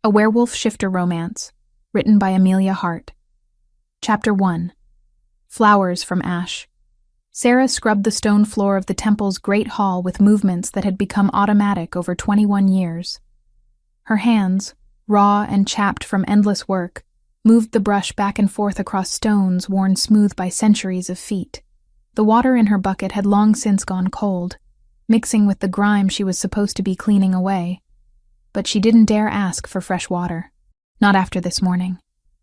A Werewolf Shifter Romance, written by Amelia Hart. Chapter 1. Flowers from Ash. Sarah scrubbed the stone floor of the temple's great hall with movements that had become automatic over 21 years. Her hands, raw and chapped from endless work, moved the brush back and forth across stones worn smooth by centuries of feet. The water in her bucket had long since gone cold, mixing with the grime she was supposed to be cleaning away. But she didn't dare ask for fresh water. Not after this morning.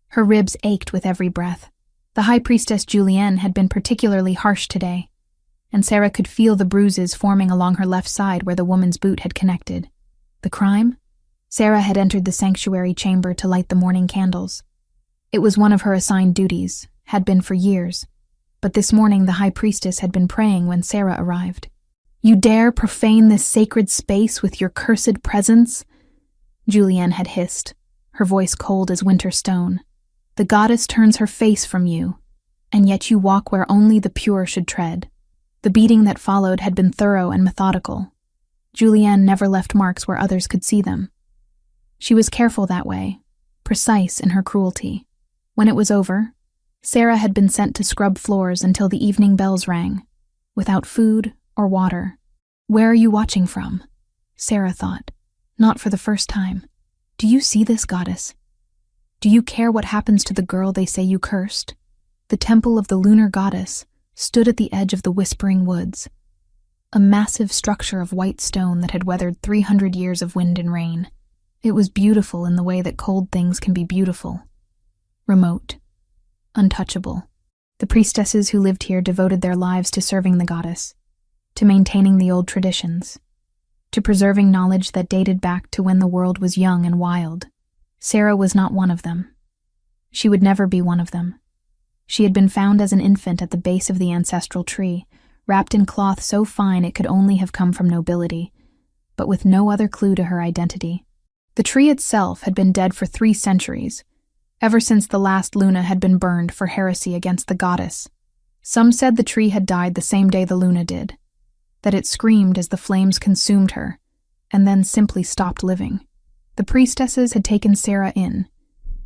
Her ribs ached with every breath. The High Priestess Julienne had been particularly harsh today, and Sarah could feel the bruises forming along her left side where the woman's boot had connected. The crime? Sarah had entered the sanctuary chamber to light the morning candles. It was one of her assigned duties, had been for years, but this morning the High Priestess had been praying when Sarah arrived. "You dare profane this sacred space with your cursed presence?" Julienne had hissed, her voice cold as winter stone. "The goddess turns her face from you, and yet you walk where only the pure should tread." The beating that followed had been thorough and methodical. Julienne never left marks where others could see them. She was careful that way, precise in her cruelty. When it was over, Sarah had been sent to scrub floors until the evening bells rang, without food or water. "Where are you watching from?" Sarah thought. Not for the first time. "Do you see this, goddess? Do you care what happens to the girl they say you cursed?" The temple of the lunar goddess stood at the edge of the whispering woods, a massive structure of white stone that had weathered 300 years of wind and rain. It was beautiful in the way that cold things can be beautiful. Remote. Untouchable. The priestesses who lived here devoted their lives to serving the goddess, to maintaining the old traditions, to preserving knowledge that dated back to when the world was young and wild. Sarah was not one of them. She would never be one of them. She had been found as an infant at the base of the ancestral tree, wrapped in cloth so fine it could only have come from nobility, but with no other clue to her identity. The tree itself had been dead for 3 centuries, ever since the last Luna had been burned for heresy against the goddess. Some said the tree had died the same day the Luna did, that it screamed as the flames consumed her, and then simply stopped living. The priestesses had taken Sarah in,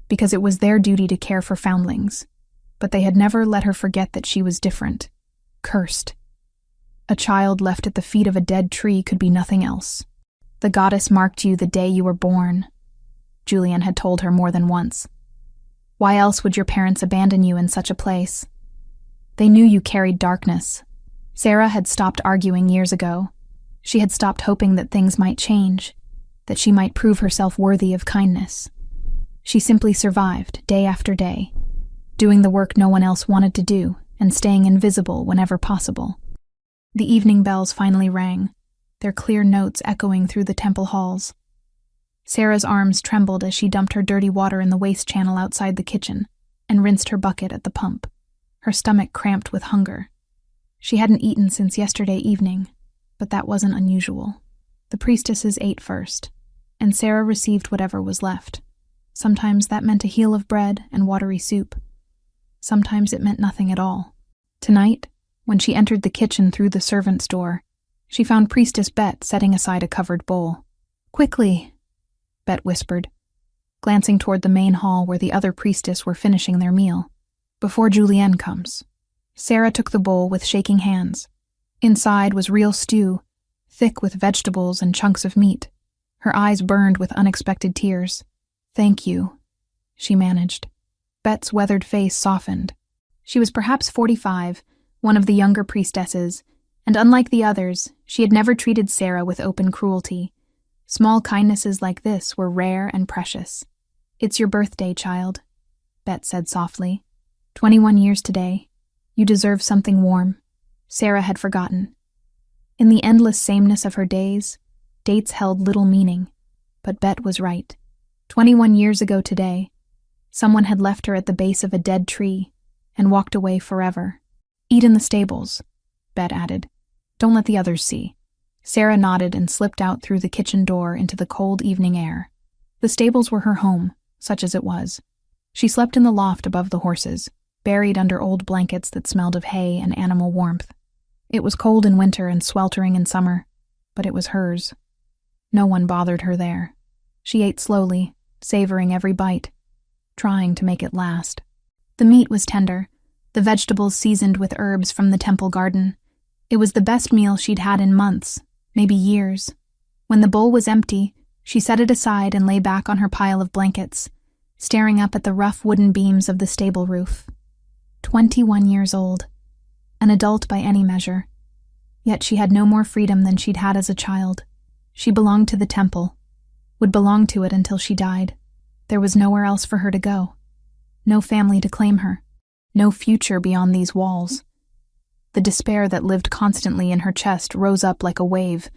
because it was their duty to care for foundlings, but they had never let her forget that she was different, cursed. A child left at the feet of a dead tree could be nothing else. "The goddess marked you the day you were born," Julienne had told her more than once. "Why else would your parents abandon you in such a place? They knew you carried darkness." Sarah had stopped arguing years ago. She had stopped hoping that things might change, that she might prove herself worthy of kindness. She simply survived, day after day, doing the work no one else wanted to do and staying invisible whenever possible. The evening bells finally rang, their clear notes echoing through the temple halls. Sarah's arms trembled as she dumped her dirty water in the waste channel outside the kitchen and rinsed her bucket at the pump. Her stomach cramped with hunger. She hadn't eaten since yesterday evening, but that wasn't unusual. The priestesses ate first, and Sarah received whatever was left. Sometimes that meant a heel of bread and watery soup. Sometimes it meant nothing at all. Tonight, when she entered the kitchen through the servant's door, she found Priestess Bet setting aside a covered bowl. "Quickly," Bet whispered, glancing toward the main hall where the other priestess were finishing their meal. "Before Julienne comes." Sarah took the bowl with shaking hands. Inside was real stew, thick with vegetables and chunks of meat. Her eyes burned with unexpected tears. "Thank you," she managed. Bet's weathered face softened. She was perhaps 45, one of the younger priestesses, and unlike the others, she had never treated Sarah with open cruelty. Small kindnesses like this were rare and precious. "It's your birthday, child," Bet said softly. 21 years today. You deserve something warm." Sarah had forgotten. In the endless sameness of her days, dates held little meaning. But Bet was right. 21 years ago today, someone had left her at the base of a dead tree and walked away forever. "Eat in the stables," Bet added. "Don't let the others see." Sarah nodded and slipped out through the kitchen door into the cold evening air. The stables were her home, such as it was. She slept in the loft above the horses, buried under old blankets that smelled of hay and animal warmth. It was cold in winter and sweltering in summer, but it was hers. No one bothered her there. She ate slowly, savoring every bite, trying to make it last. The meat was tender, the vegetables seasoned with herbs from the temple garden. It was the best meal she'd had in months, maybe years. When the bowl was empty, she set it aside and lay back on her pile of blankets, staring up at the rough wooden beams of the stable roof. 21 years old, an adult by any measure. Yet she had no more freedom than she'd had as a child. She belonged to the temple, would belong to it until she died. There was nowhere else for her to go. No family to claim her. No future beyond these walls. The despair that lived constantly in her chest rose up like a wave,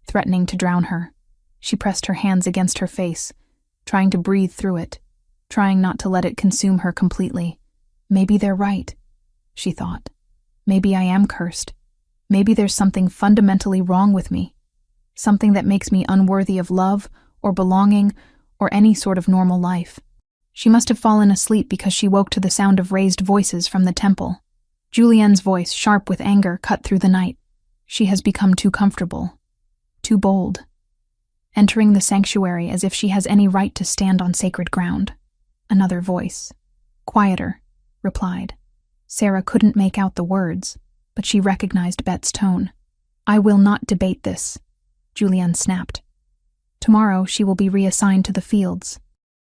threatening to drown her. She pressed her hands against her face, trying to breathe through it, trying not to let it consume her completely. Maybe they're right, she thought. Maybe I am cursed. Maybe there's something fundamentally wrong with me. Something that makes me unworthy of love or belonging or any sort of normal life. She must have fallen asleep because she woke to the sound of raised voices from the temple. Julienne's voice, sharp with anger, cut through the night. She has become too comfortable, too bold, entering the sanctuary as if she has any right to stand on sacred ground. Another voice, quieter, replied. Sarah couldn't make out the words, but she recognized Bet's tone. I will not debate this, Julienne snapped. Tomorrow she will be reassigned to the fields.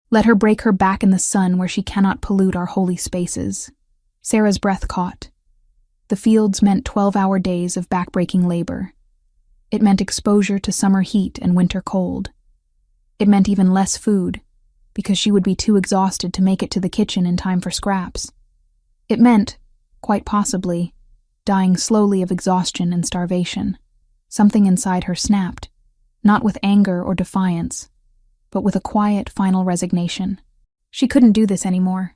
Let her break her back in the sun where she cannot pollute our holy spaces. Sarah's breath caught. The fields meant 12-hour days of backbreaking labor. It meant exposure to summer heat and winter cold. It meant even less food, because she would be too exhausted to make it to the kitchen in time for scraps. It meant, quite possibly, dying slowly of exhaustion and starvation. Something inside her snapped, not with anger or defiance, but with a quiet, final resignation. She couldn't do this anymore.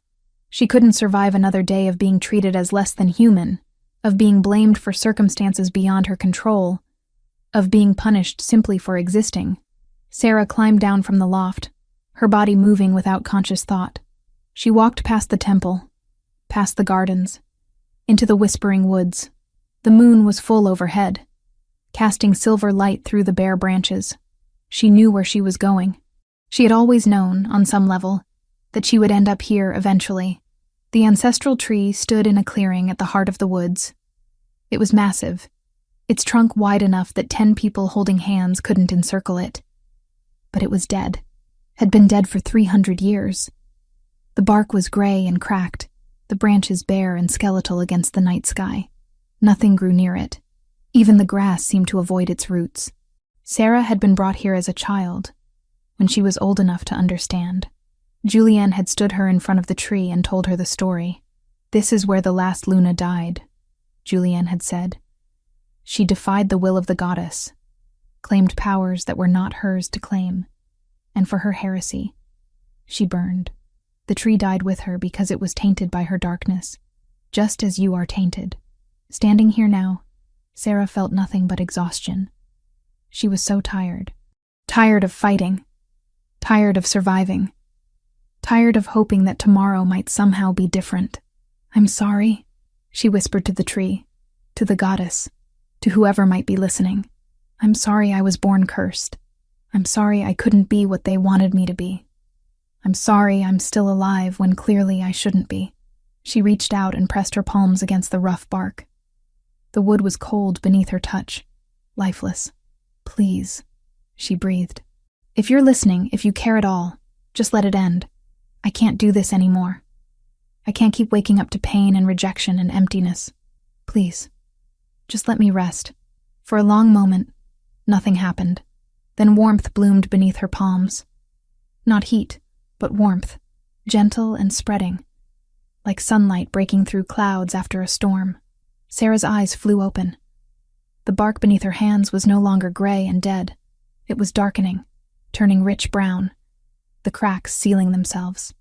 She couldn't survive another day of being treated as less than human, of being blamed for circumstances beyond her control, of being punished simply for existing. Sarah climbed down from the loft, her body moving without conscious thought. She walked past the temple, past the gardens, into the whispering woods. The moon was full overhead, casting silver light through the bare branches. She knew where she was going. She had always known, on some level, that she would end up here eventually. The ancestral tree stood in a clearing at the heart of the woods. It was massive, its trunk wide enough that 10 people holding hands couldn't encircle it. But it was dead, had been dead for 300 years. The bark was gray and cracked, the branches bare and skeletal against the night sky. Nothing grew near it. Even the grass seemed to avoid its roots. Sarah had been brought here as a child, when she was old enough to understand. Julienne had stood her in front of the tree and told her the story. This is where the last Luna died, Julienne had said. She defied the will of the goddess, claimed powers that were not hers to claim, and for her heresy, she burned. The tree died with her because it was tainted by her darkness, just as you are tainted. Standing here now, Sarah felt nothing but exhaustion. She was so tired. Tired of fighting. Tired of surviving. Tired of hoping that tomorrow might somehow be different. I'm sorry, she whispered to the tree, to the goddess, to whoever might be listening. I'm sorry I was born cursed. I'm sorry I couldn't be what they wanted me to be. I'm sorry I'm still alive when clearly I shouldn't be. She reached out and pressed her palms against the rough bark. The wood was cold beneath her touch, lifeless. Please, she breathed. If you're listening, if you care at all, just let it end. I can't do this anymore. I can't keep waking up to pain and rejection and emptiness. Please, just let me rest. For a long moment, nothing happened. Then warmth bloomed beneath her palms. Not heat, but warmth, gentle and spreading, like sunlight breaking through clouds after a storm. Sarah's eyes flew open. The bark beneath her hands was no longer gray and dead. It was darkening, turning rich brown, the cracks sealing themselves.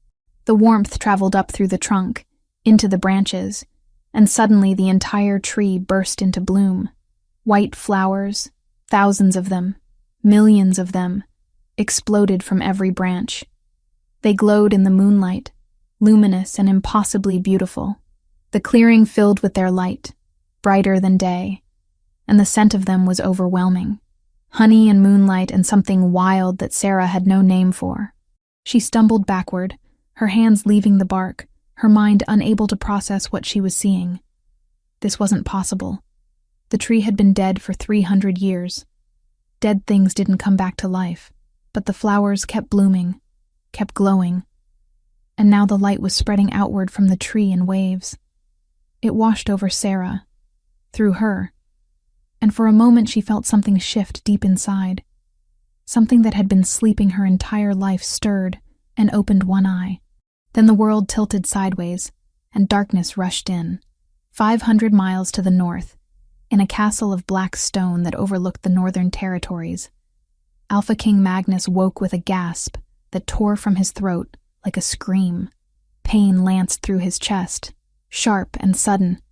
The warmth traveled up through the trunk, into the branches, and suddenly the entire tree burst into bloom. White flowers, thousands of them, millions of them, exploded from every branch. They glowed in the moonlight, luminous and impossibly beautiful. The clearing filled with their light, brighter than day, and the scent of them was overwhelming. Honey and moonlight and something wild that Sarah had no name for. She stumbled backward, her hands leaving the bark, her mind unable to process what she was seeing. This wasn't possible. The tree had been dead for 300 years. Dead things didn't come back to life, but the flowers kept blooming, kept glowing, and now the light was spreading outward from the tree in waves. It washed over Sarah, through her, and for a moment she felt something shift deep inside. Something that had been sleeping her entire life stirred and opened one eye. Then the world tilted sideways, and darkness rushed in. 500 miles to the north, in a castle of black stone that overlooked the northern territories, Alpha King Magnus woke with a gasp that tore from his throat like a scream. Pain lanced through his chest, sharp and sudden,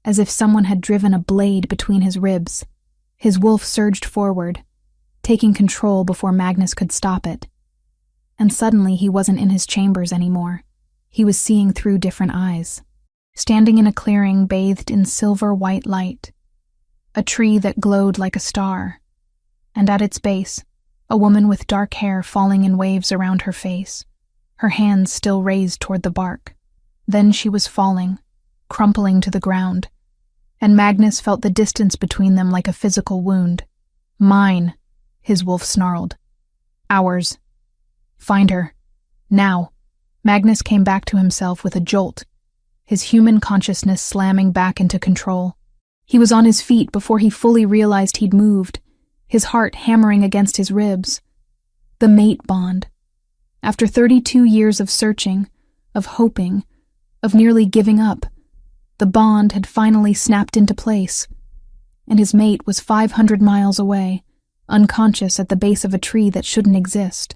as if someone had driven a blade between his ribs. His wolf surged forward, taking control before Magnus could stop it. And suddenly he wasn't in his chambers anymore. He was seeing through different eyes. Standing in a clearing bathed in silver-white light, a tree that glowed like a star, and at its base, a woman with dark hair falling in waves around her face, her hands still raised toward the bark. Then she was falling, crumpling to the ground, and Magnus felt the distance between them like a physical wound. "Mine," his wolf snarled. "Ours. Find her. Now." Magnus came back to himself with a jolt, his human consciousness slamming back into control. He was on his feet before he fully realized he'd moved, his heart hammering against his ribs. The mate bond. After 32 years of searching, of hoping, of nearly giving up, the bond had finally snapped into place, and his mate was 500 miles away, unconscious at the base of a tree that shouldn't exist.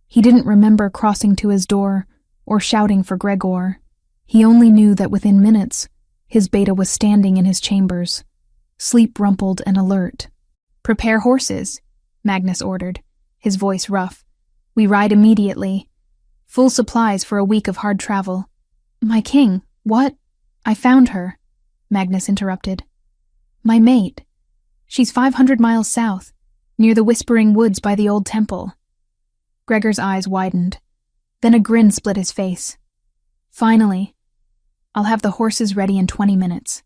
He didn't remember crossing to his door or shouting for Gregor. He only knew that within minutes, his beta was standing in his chambers, sleep-rumpled and alert. "Prepare horses," Magnus ordered, his voice rough. "We ride immediately. Full supplies for a week of hard travel." "My king, what?" "I found her," Magnus interrupted. "My mate. She's 500 miles south, near the Whispering Woods by the old temple." Gregor's eyes widened. Then a grin split his face. "Finally. I'll have the horses ready in 20 minutes.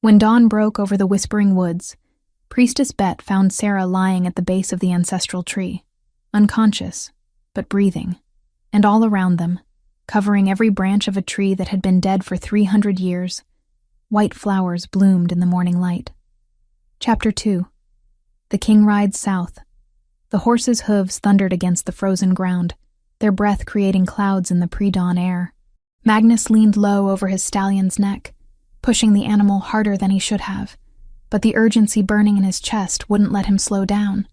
When dawn broke over the Whispering Woods, Priestess Bet found Sarah lying at the base of the ancestral tree, unconscious, but breathing, and all around them, covering every branch of a tree that had been dead for 300 years, white flowers bloomed in the morning light. Chapter 2. The king rides south. The horses' hooves thundered against the frozen ground, their breath creating clouds in the pre-dawn air. Magnus leaned low over his stallion's neck, pushing the animal harder than he should have, but the urgency burning in his chest wouldn't let him slow down.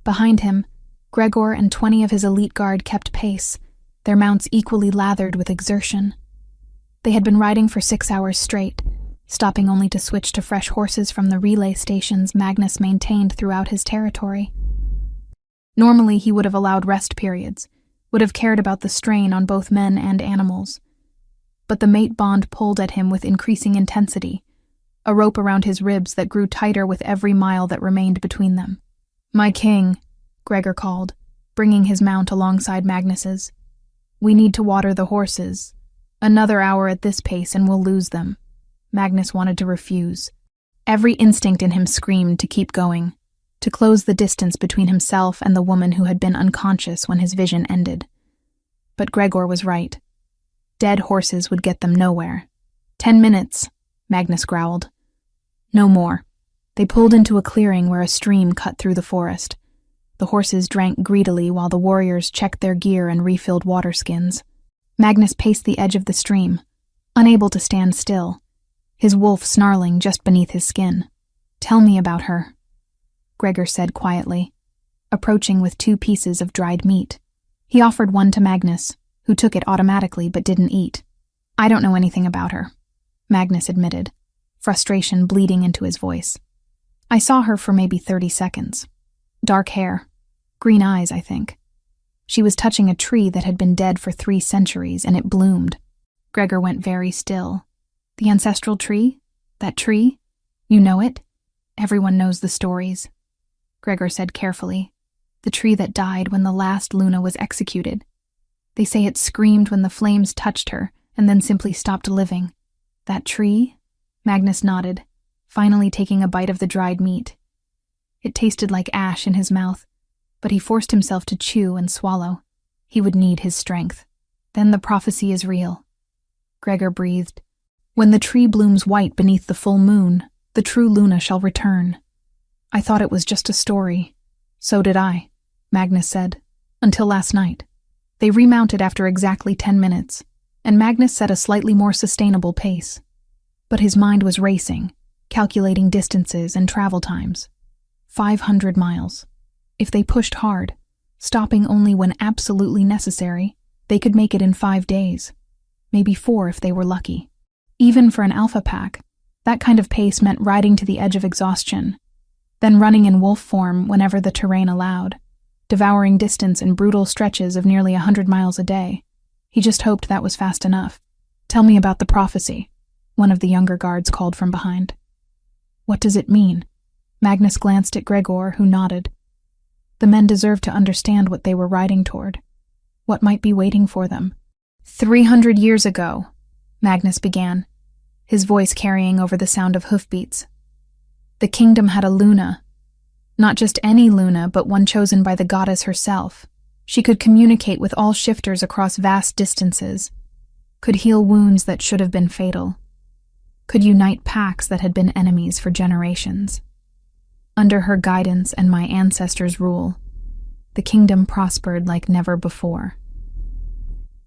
Behind him, Gregor and 20 of his elite guard kept pace, their mounts equally lathered with exertion. They had been riding for 6 hours straight, stopping only to switch to fresh horses from the relay stations Magnus maintained throughout his territory. Normally he would have allowed rest periods, would have cared about the strain on both men and animals. But the mate bond pulled at him with increasing intensity, a rope around his ribs that grew tighter with every mile that remained between them. "My king," Gregor called, bringing his mount alongside Magnus's. "We need to water the horses. Another hour at this pace and we'll lose them." Magnus wanted to refuse. Every instinct in him screamed to keep going, to close the distance between himself and the woman who had been unconscious when his vision ended. But Gregor was right. Dead horses would get them nowhere. 10 minutes, Magnus growled. No more. They pulled into a clearing where a stream cut through the forest. The horses drank greedily while the warriors checked their gear and refilled water skins. Magnus paced the edge of the stream, unable to stand still, his wolf snarling just beneath his skin. "Tell me about her," Gregor said quietly, approaching with 2 pieces of dried meat. He offered one to Magnus, who took it automatically but didn't eat. "I don't know anything about her," Magnus admitted, frustration bleeding into his voice. "I saw her for maybe 30 seconds. Dark hair, green eyes, I think. She was touching a tree that had been dead for 3 centuries, and it bloomed." Gregor went very still. "The ancestral tree? That tree? You know it? Everyone knows the stories," Gregor said carefully. "The tree that died when the last Luna was executed. They say it screamed when the flames touched her and then simply stopped living. That tree? Magnus nodded, finally taking a bite of the dried meat. It tasted like ash in his mouth, but he forced himself to chew and swallow. He would need his strength. Then the prophecy is real. Gregor breathed. When the tree blooms white beneath the full moon, the true Luna shall return. I thought it was just a story. So did I, Magnus said, until last night. They remounted after exactly 10 minutes, and Magnus set a slightly more sustainable pace. But his mind was racing, calculating distances and travel times. 500 miles. If they pushed hard, stopping only when absolutely necessary, they could make it in 5 days. Maybe 4 if they were lucky. Even for an alpha pack, that kind of pace meant riding to the edge of exhaustion, then running in wolf form whenever the terrain allowed, devouring distance in brutal stretches of nearly 100 miles a day. He just hoped that was fast enough. "Tell me about the prophecy," one of the younger guards called from behind. "What does it mean?" Magnus glanced at Gregor, who nodded. The men deserved to understand what they were riding toward, what might be waiting for them. 300 years ago, Magnus began, his voice carrying over the sound of hoofbeats. The kingdom had a Luna. Not just any Luna, but one chosen by the goddess herself. She could communicate with all shifters across vast distances, could heal wounds that should have been fatal, could unite packs that had been enemies for generations. Under her guidance and my ancestors' rule, the kingdom prospered like never before.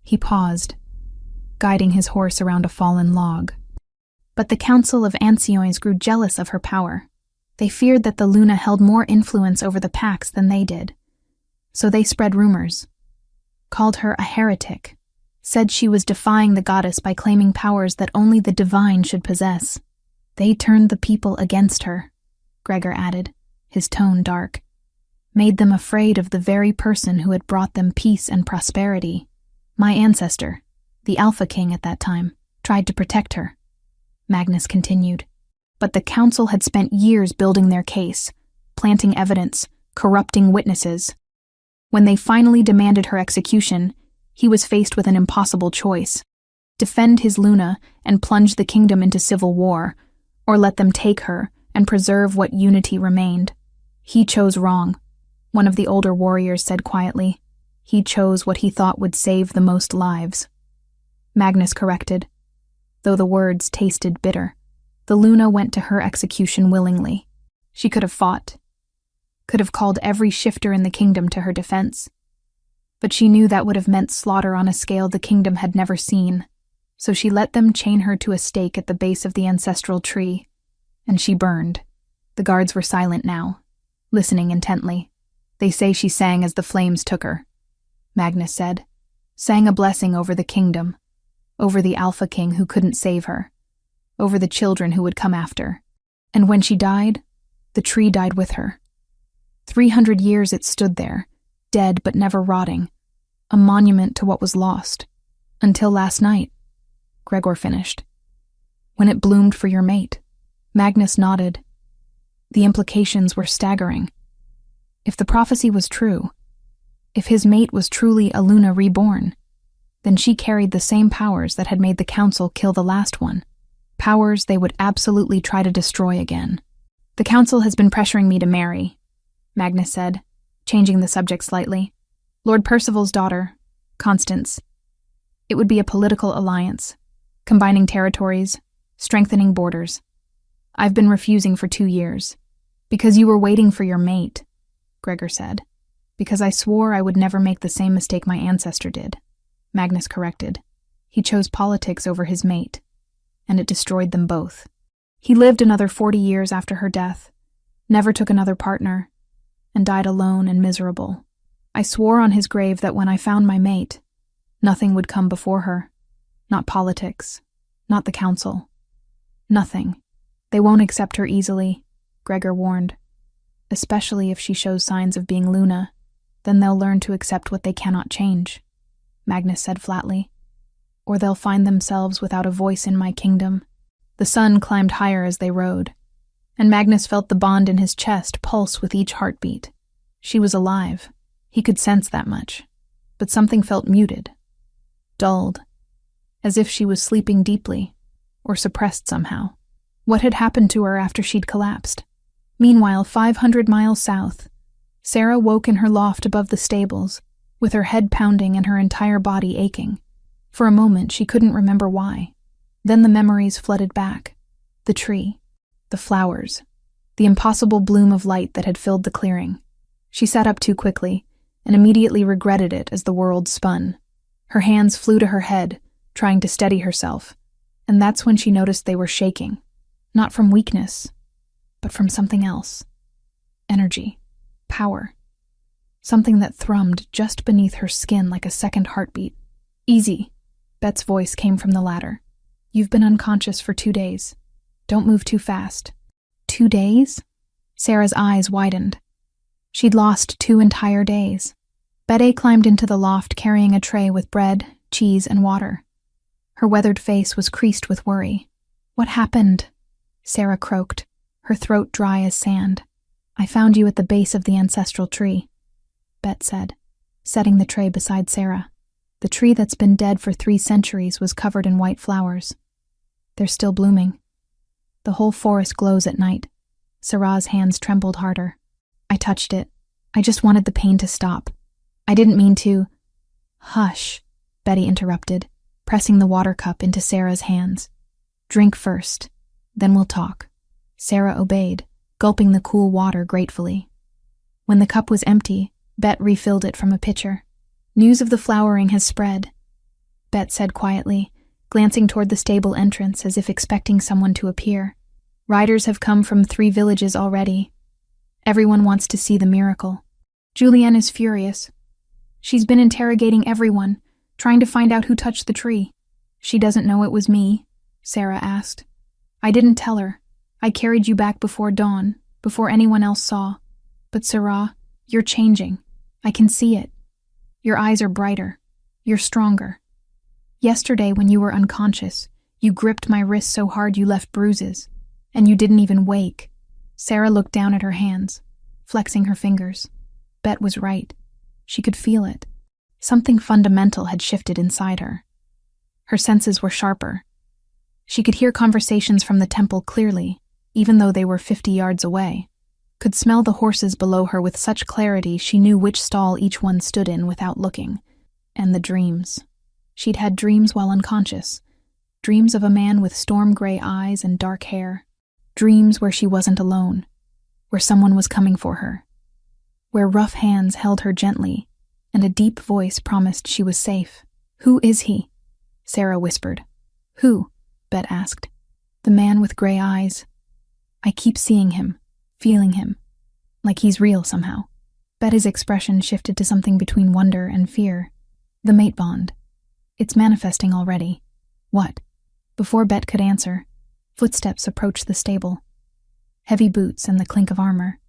He paused, guiding his horse around a fallen log. But the Council of Ancients grew jealous of her power. They feared that the Luna held more influence over the packs than they did. So they spread rumors, called her a heretic, said she was defying the goddess by claiming powers that only the divine should possess. They turned the people against her, Gregor added, his tone dark. Made them afraid of the very person who had brought them peace and prosperity. My ancestor, the Alpha King at that time, tried to protect her. Magnus continued. But the council had spent years building their case, planting evidence, corrupting witnesses. When they finally demanded her execution, he was faced with an impossible choice: defend his Luna and plunge the kingdom into civil war, or let them take her and preserve what unity remained. He chose wrong, one of the older warriors said quietly. He chose what he thought would save the most lives. Magnus corrected, though the words tasted bitter. The Luna went to her execution willingly. She could have fought, could have called every shifter in the kingdom to her defense. But she knew that would have meant slaughter on a scale the kingdom had never seen, so she let them chain her to a stake at the base of the ancestral tree, and she burned. The guards were silent now, listening intently. They say she sang as the flames took her, Magnus said, sang a blessing over the kingdom, over the Alpha King who couldn't save her, over the children who would come after. And when she died, the tree died with her. 300 years it stood there, dead but never rotting, a monument to what was lost. Until last night, Gregor finished. When it bloomed for your mate. Magnus nodded. The implications were staggering. If the prophecy was true, if his mate was truly a Luna reborn, then she carried the same powers that had made the council kill the last one. Powers they would absolutely try to destroy again. The council has been pressuring me to marry, Magnus said, changing the subject slightly. Lord Percival's daughter, Constance. It would be a political alliance, combining territories, strengthening borders. I've been refusing for 2 years. Because you were waiting for your mate, Gregor said. Because I swore I would never make the same mistake my ancestor did, Magnus corrected. He chose politics over his mate, and it destroyed them both. He lived another 40 years after her death, never took another partner, and died alone and miserable. I swore on his grave that when I found my mate, nothing would come before her. Not politics, not the council. Nothing. They won't accept her easily, Gregor warned. Especially if she shows signs of being Luna, then they'll learn to accept what they cannot change, Magnus said flatly. Or they'll find themselves without a voice in my kingdom. The sun climbed higher as they rode, and Magnus felt the bond in his chest pulse with each heartbeat. She was alive. He could sense that much. But something felt muted, dulled, as if she was sleeping deeply, or suppressed somehow. What had happened to her after she'd collapsed? Meanwhile, 500 miles south, Sarah woke in her loft above the stables, with her head pounding and her entire body aching. For a moment, she couldn't remember why. Then the memories flooded back. The tree, the flowers, the impossible bloom of light that had filled the clearing. She sat up too quickly, and immediately regretted it as the world spun. Her hands flew to her head, trying to steady herself, and that's when she noticed they were shaking. Not from weakness, but from something else. Energy. Power. Something that thrummed just beneath her skin like a second heartbeat. Easy. Bet's voice came from the ladder. You've been unconscious for 2 days. Don't move too fast. 2 days? Sarah's eyes widened. She'd lost 2 entire days. Betty climbed into the loft carrying a tray with bread, cheese, and water. Her weathered face was creased with worry. What happened? Sarah croaked, her throat dry as sand. I found you at the base of the ancestral tree, Bet said, setting the tray beside Sarah. The tree that's been dead for 3 centuries was covered in white flowers. They're still blooming. The whole forest glows at night. Sarah's hands trembled harder. I touched it. I just wanted the pain to stop. I didn't mean to. Hush, Betty interrupted, pressing the water cup into Sarah's hands. Drink first, then we'll talk. Sarah obeyed, gulping the cool water gratefully. When the cup was empty, Bet refilled it from a pitcher. News of the flowering has spread, Bet said quietly, glancing toward the stable entrance as if expecting someone to appear. Riders have come from 3 villages already. Everyone wants to see the miracle. Julienne is furious. She's been interrogating everyone, trying to find out who touched the tree. She doesn't know it was me, Sarah asked. I didn't tell her. I carried you back before dawn, before anyone else saw. But Sarah, you're changing. I can see it. Your eyes are brighter. You're stronger. Yesterday, when you were unconscious, you gripped my wrist so hard you left bruises, and you didn't even wake. Sarah looked down at her hands, flexing her fingers. Bet was right. She could feel it. Something fundamental had shifted inside her. Her senses were sharper. She could hear conversations from the temple clearly, even though they were 50 yards away. Could smell the horses below her with such clarity she knew which stall each one stood in without looking. And the dreams. She'd had dreams while unconscious. Dreams of a man with storm-gray eyes and dark hair. Dreams where she wasn't alone. Where someone was coming for her. Where rough hands held her gently, and a deep voice promised she was safe. Who is he? Sarah whispered. Who? Bet asked. The man with gray eyes. I keep seeing him, feeling him, like he's real somehow. Betty's expression shifted to something between wonder and fear. The mate bond. It's manifesting already. What? Before Bet could answer, footsteps approached the stable. Heavy boots and the clink of armor.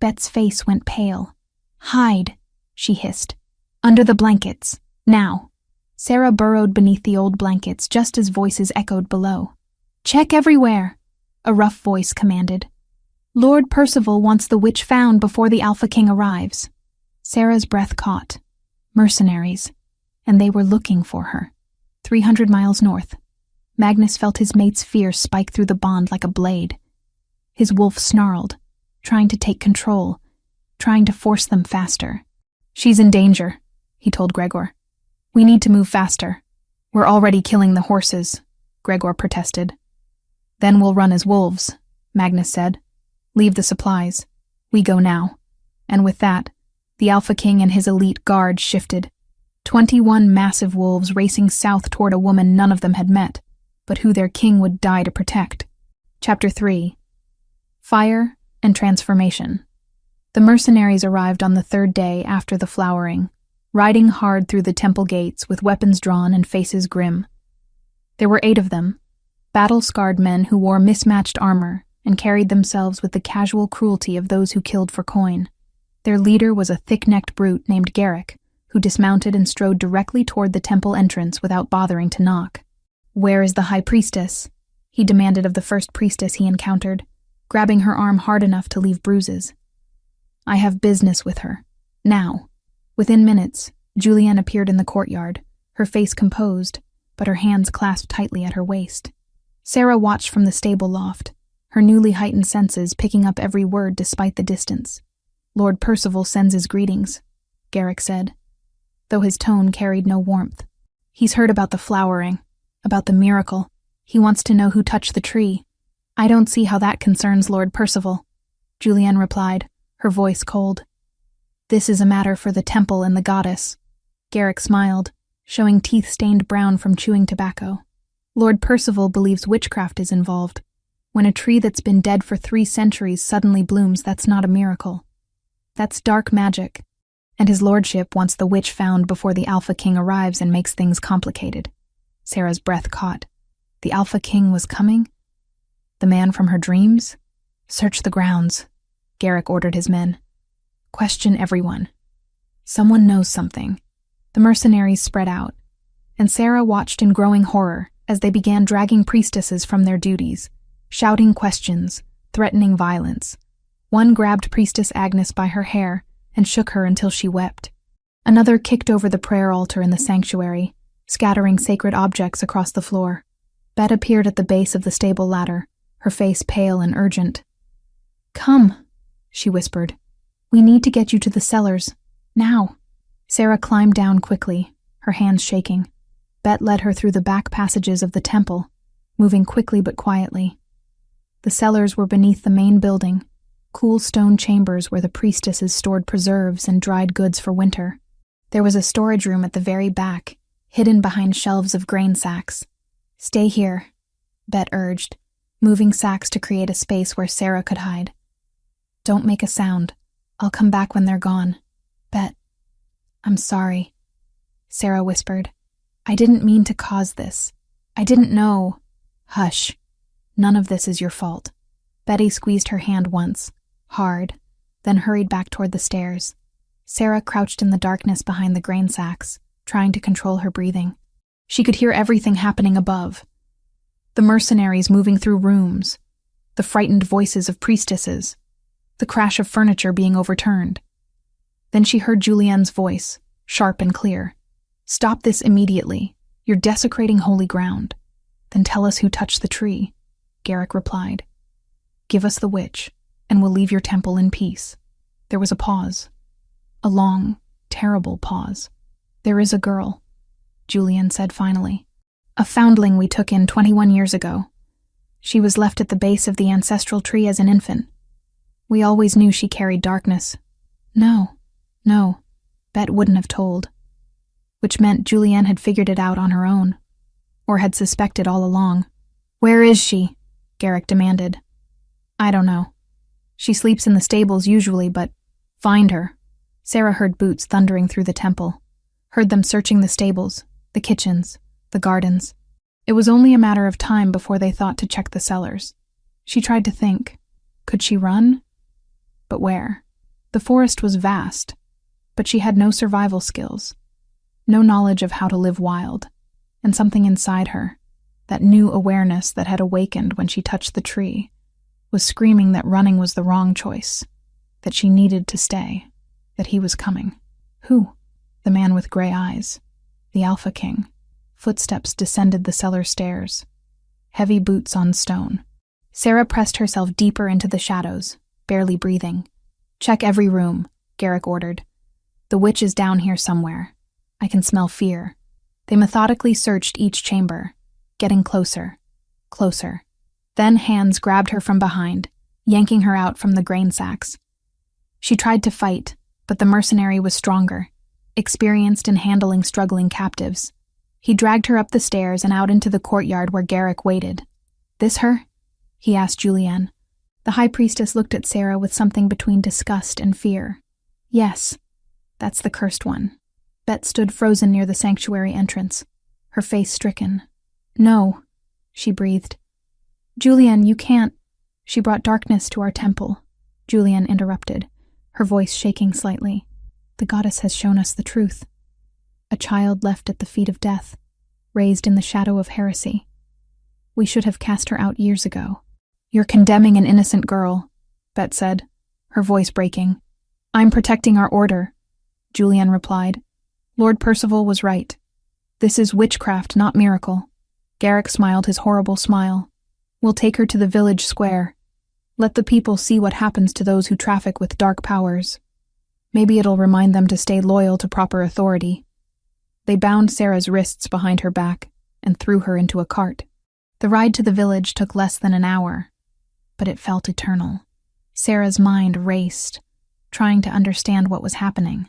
Bet's face went pale. Hide, she hissed. Under the blankets. Now. Sarah burrowed beneath the old blankets just as voices echoed below. Check everywhere, a rough voice commanded. Lord Percival wants the witch found before the Alpha King arrives. Sarah's breath caught. Mercenaries. And they were looking for her. 300 miles north. Magnus felt his mate's fear spike through the bond like a blade. His wolf snarled, trying to take control, trying to force them faster. She's in danger, he told Gregor. We need to move faster. We're already killing the horses, Gregor protested. Then we'll run as wolves, Magnus said. Leave the supplies. We go now. And with that, the Alpha King and his elite guard shifted. 21 massive wolves racing south toward a woman none of them had met, but who their king would die to protect. Chapter 3. Fire and Transformation. The mercenaries arrived on the 3rd day after the flowering, riding hard through the temple gates with weapons drawn and faces grim. There were 8 of them, battle-scarred men who wore mismatched armor and carried themselves with the casual cruelty of those who killed for coin. Their leader was a thick-necked brute named Garrick, who dismounted and strode directly toward the temple entrance without bothering to knock. Where is the high priestess? He demanded of the first priestess he encountered, grabbing her arm hard enough to leave bruises. I have business with her. Now. Within minutes, Julienne appeared in the courtyard, her face composed, but her hands clasped tightly at her waist. Sarah watched from the stable loft, her newly heightened senses picking up every word despite the distance. "Lord Percival sends his greetings," Garrick said, though his tone carried no warmth. "He's heard about the flowering, about the miracle. He wants to know who touched the tree." "I don't see how that concerns Lord Percival," Julienne replied, her voice cold. "This is a matter for the temple and the goddess." Garrick smiled, showing teeth stained brown from chewing tobacco. "Lord Percival believes witchcraft is involved. When a tree that's been dead for 3 centuries suddenly blooms, that's not a miracle. That's dark magic, and his lordship wants the witch found before the Alpha King arrives and makes things complicated." Sarah's breath caught. The Alpha King was coming? The man from her dreams? "Search the grounds," Garrick ordered his men. "Question everyone. Someone knows something." The mercenaries spread out, and Sarah watched in growing horror as they began dragging priestesses from their duties, shouting questions, threatening violence. One grabbed Priestess Agnes by her hair and shook her until she wept. Another kicked over the prayer altar in the sanctuary, scattering sacred objects across the floor. Bet appeared at the base of the stable ladder, her face pale and urgent. "Come," she whispered. "We need to get you to the cellars. Now." Sarah climbed down quickly, her hands shaking. Bet led her through the back passages of the temple, moving quickly but quietly. The cellars were beneath the main building, cool stone chambers where the priestesses stored preserves and dried goods for winter. There was a storage room at the very back, hidden behind shelves of grain sacks. "Stay here," Bet urged, moving sacks to create a space where Sarah could hide. "Don't make a sound. I'll come back when they're gone." "Bet, I'm sorry," Sarah whispered. "I didn't mean to cause this. I didn't know." "Hush. None of this is your fault." Betty squeezed her hand once, hard, then hurried back toward the stairs. Sarah crouched in the darkness behind the grain sacks, trying to control her breathing. She could hear everything happening above. The mercenaries moving through rooms, the frightened voices of priestesses, the crash of furniture being overturned. Then she heard Julienne's voice, sharp and clear. "Stop this immediately. You're desecrating holy ground." "Then tell us who touched the tree," Garrick replied. "Give us the witch, and we'll leave your temple in peace." There was a pause. A long, terrible pause. "There is a girl," Julienne said finally. "A foundling we took in 21 years ago. She was left at the base of the ancestral tree as an infant. We always knew she carried darkness." No, Bet wouldn't have told. Which meant Julienne had figured it out on her own, or had suspected all along. "Where is she?" Garrick demanded. "I don't know. She sleeps in the stables usually, but find her." Sarah heard boots thundering through the temple, heard them searching the stables, the kitchens, the gardens. It was only a matter of time before they thought to check the cellars. She tried to think. Could she run? But where? The forest was vast, but she had no survival skills, no knowledge of how to live wild, and something inside her, that new awareness that had awakened when she touched the tree, was screaming that running was the wrong choice, that she needed to stay, that he was coming. Who? The man with gray eyes. The Alpha King. Footsteps descended the cellar stairs. Heavy boots on stone. Sarah pressed herself deeper into the shadows, barely breathing. "Check every room," Garrick ordered. "The witch is down here somewhere. I can smell fear." They methodically searched each chamber, getting closer, closer. Then hands grabbed her from behind, yanking her out from the grain sacks. She tried to fight, but the mercenary was stronger, experienced in handling struggling captives. He dragged her up the stairs and out into the courtyard where Garrick waited. "This her?" he asked Julienne. The high priestess looked at Sarah with something between disgust and fear. "Yes, that's the cursed one." Bet stood frozen near the sanctuary entrance, her face stricken. "No," she breathed. "Julienne, you can't." "She brought darkness to our temple," Julienne interrupted, her voice shaking slightly. "The goddess has shown us the truth. A child left at the feet of death, raised in the shadow of heresy. We should have cast her out years ago." "You're condemning an innocent girl," Bet said, her voice breaking. "I'm protecting our order," Julienne replied. "Lord Percival was right. This is witchcraft, not miracle. Garrick smiled his horrible smile. We'll take her to the village square. Let the people see what happens to those who traffic with dark powers. Maybe it'll remind them to stay loyal to proper authority. They bound Sarah's wrists behind her back and threw her into a cart. The ride to the village took less than an hour, but it felt eternal. Sarah's mind raced, trying to understand what was happening.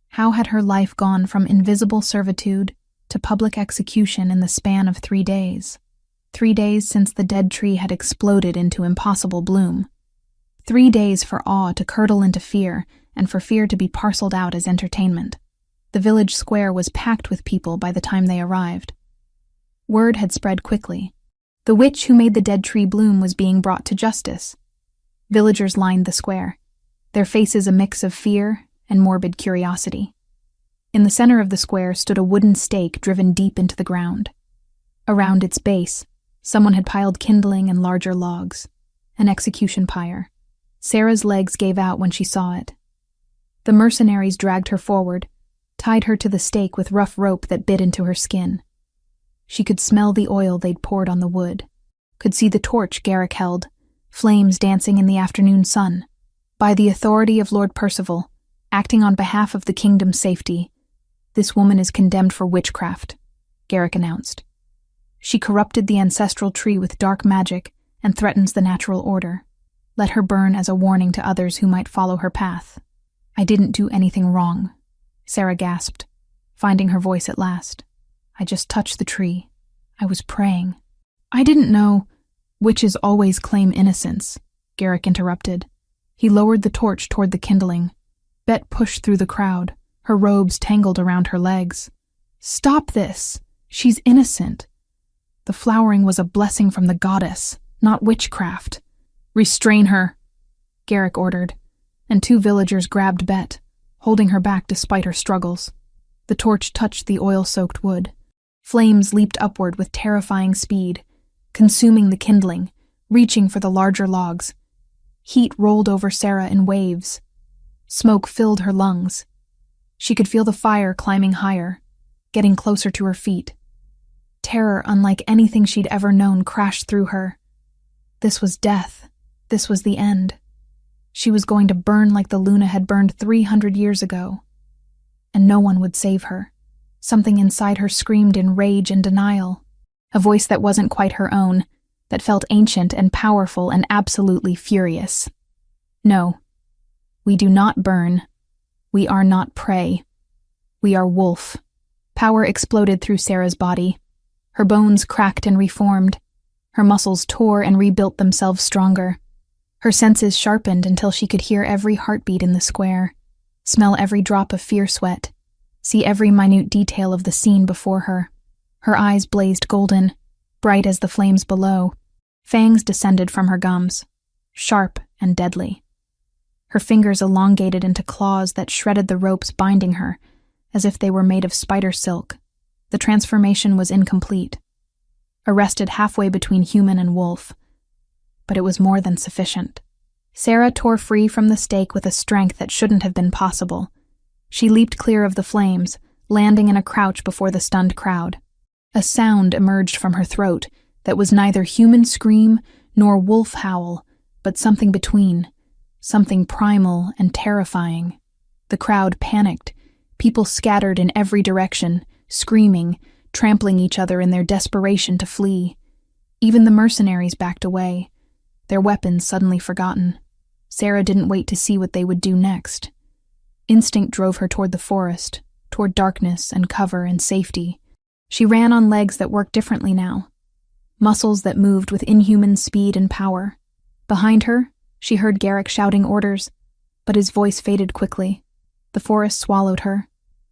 How had her life gone from invisible servitude to public execution in the span of 3 days? 3 days since the dead tree had exploded into impossible bloom. 3 days for awe to curdle into fear, and for fear to be parceled out as entertainment. The village square was packed with people by the time they arrived. Word had spread quickly. The witch who made the dead tree bloom was being brought to justice. Villagers lined the square, their faces a mix of fear and morbid curiosity. In the center of the square stood a wooden stake driven deep into the ground. Around its base, someone had piled kindling and larger logs, an execution pyre. Sarah's legs gave out when she saw it. The mercenaries dragged her forward, tied her to the stake with rough rope that bit into her skin. She could smell the oil they'd poured on the wood, could see the torch Garrick held, flames dancing in the afternoon sun. By the authority of Lord Percival, acting on behalf of the kingdom's safety, this woman is condemned for witchcraft, Garrick announced. She corrupted the ancestral tree with dark magic and threatens the natural order. Let her burn as a warning to others who might follow her path. I didn't do anything wrong, Sarah gasped, finding her voice at last. I just touched the tree. I was praying. I didn't know. Witches always claim innocence, Garrick interrupted. He lowered the torch toward the kindling. Bet pushed through the crowd, her robes tangled around her legs. Stop this! She's innocent. The flowering was a blessing from the goddess, not witchcraft. Restrain her, Garrick ordered, and 2 villagers grabbed Bet, holding her back despite her struggles. The torch touched the oil-soaked wood. Flames leaped upward with terrifying speed, consuming the kindling, reaching for the larger logs. Heat rolled over Sarah in waves. Smoke filled her lungs. She could feel the fire climbing higher, getting closer to her feet. Terror unlike anything she'd ever known crashed through her. This was death. This was the end. She was going to burn like the Luna had burned 300 years ago. And no one would save her. Something inside her screamed in rage and denial. A voice that wasn't quite her own, that felt ancient and powerful and absolutely furious. No, we do not burn. We are not prey. We are wolf. Power exploded through Sarah's body. Her bones cracked and reformed. Her muscles tore and rebuilt themselves stronger. Her senses sharpened until she could hear every heartbeat in the square, smell every drop of fear sweat, see every minute detail of the scene before her. Her eyes blazed golden, bright as the flames below. Fangs descended from her gums, sharp and deadly. Her fingers elongated into claws that shredded the ropes binding her, as if they were made of spider silk. The transformation was incomplete, arrested halfway between human and wolf. But it was more than sufficient. Sarah tore free from the stake with a strength that shouldn't have been possible. She leaped clear of the flames, landing in a crouch before the stunned crowd. A sound emerged from her throat that was neither human scream nor wolf howl, but something between, something primal and terrifying. The crowd panicked. People scattered in every direction, screaming, trampling each other in their desperation to flee. Even the mercenaries backed away, their weapons suddenly forgotten. Sarah didn't wait to see what they would do next. Instinct drove her toward the forest, toward darkness and cover and safety. She ran on legs that worked differently now, muscles that moved with inhuman speed and power. Behind her, she heard Garrick shouting orders, but his voice faded quickly. The forest swallowed her.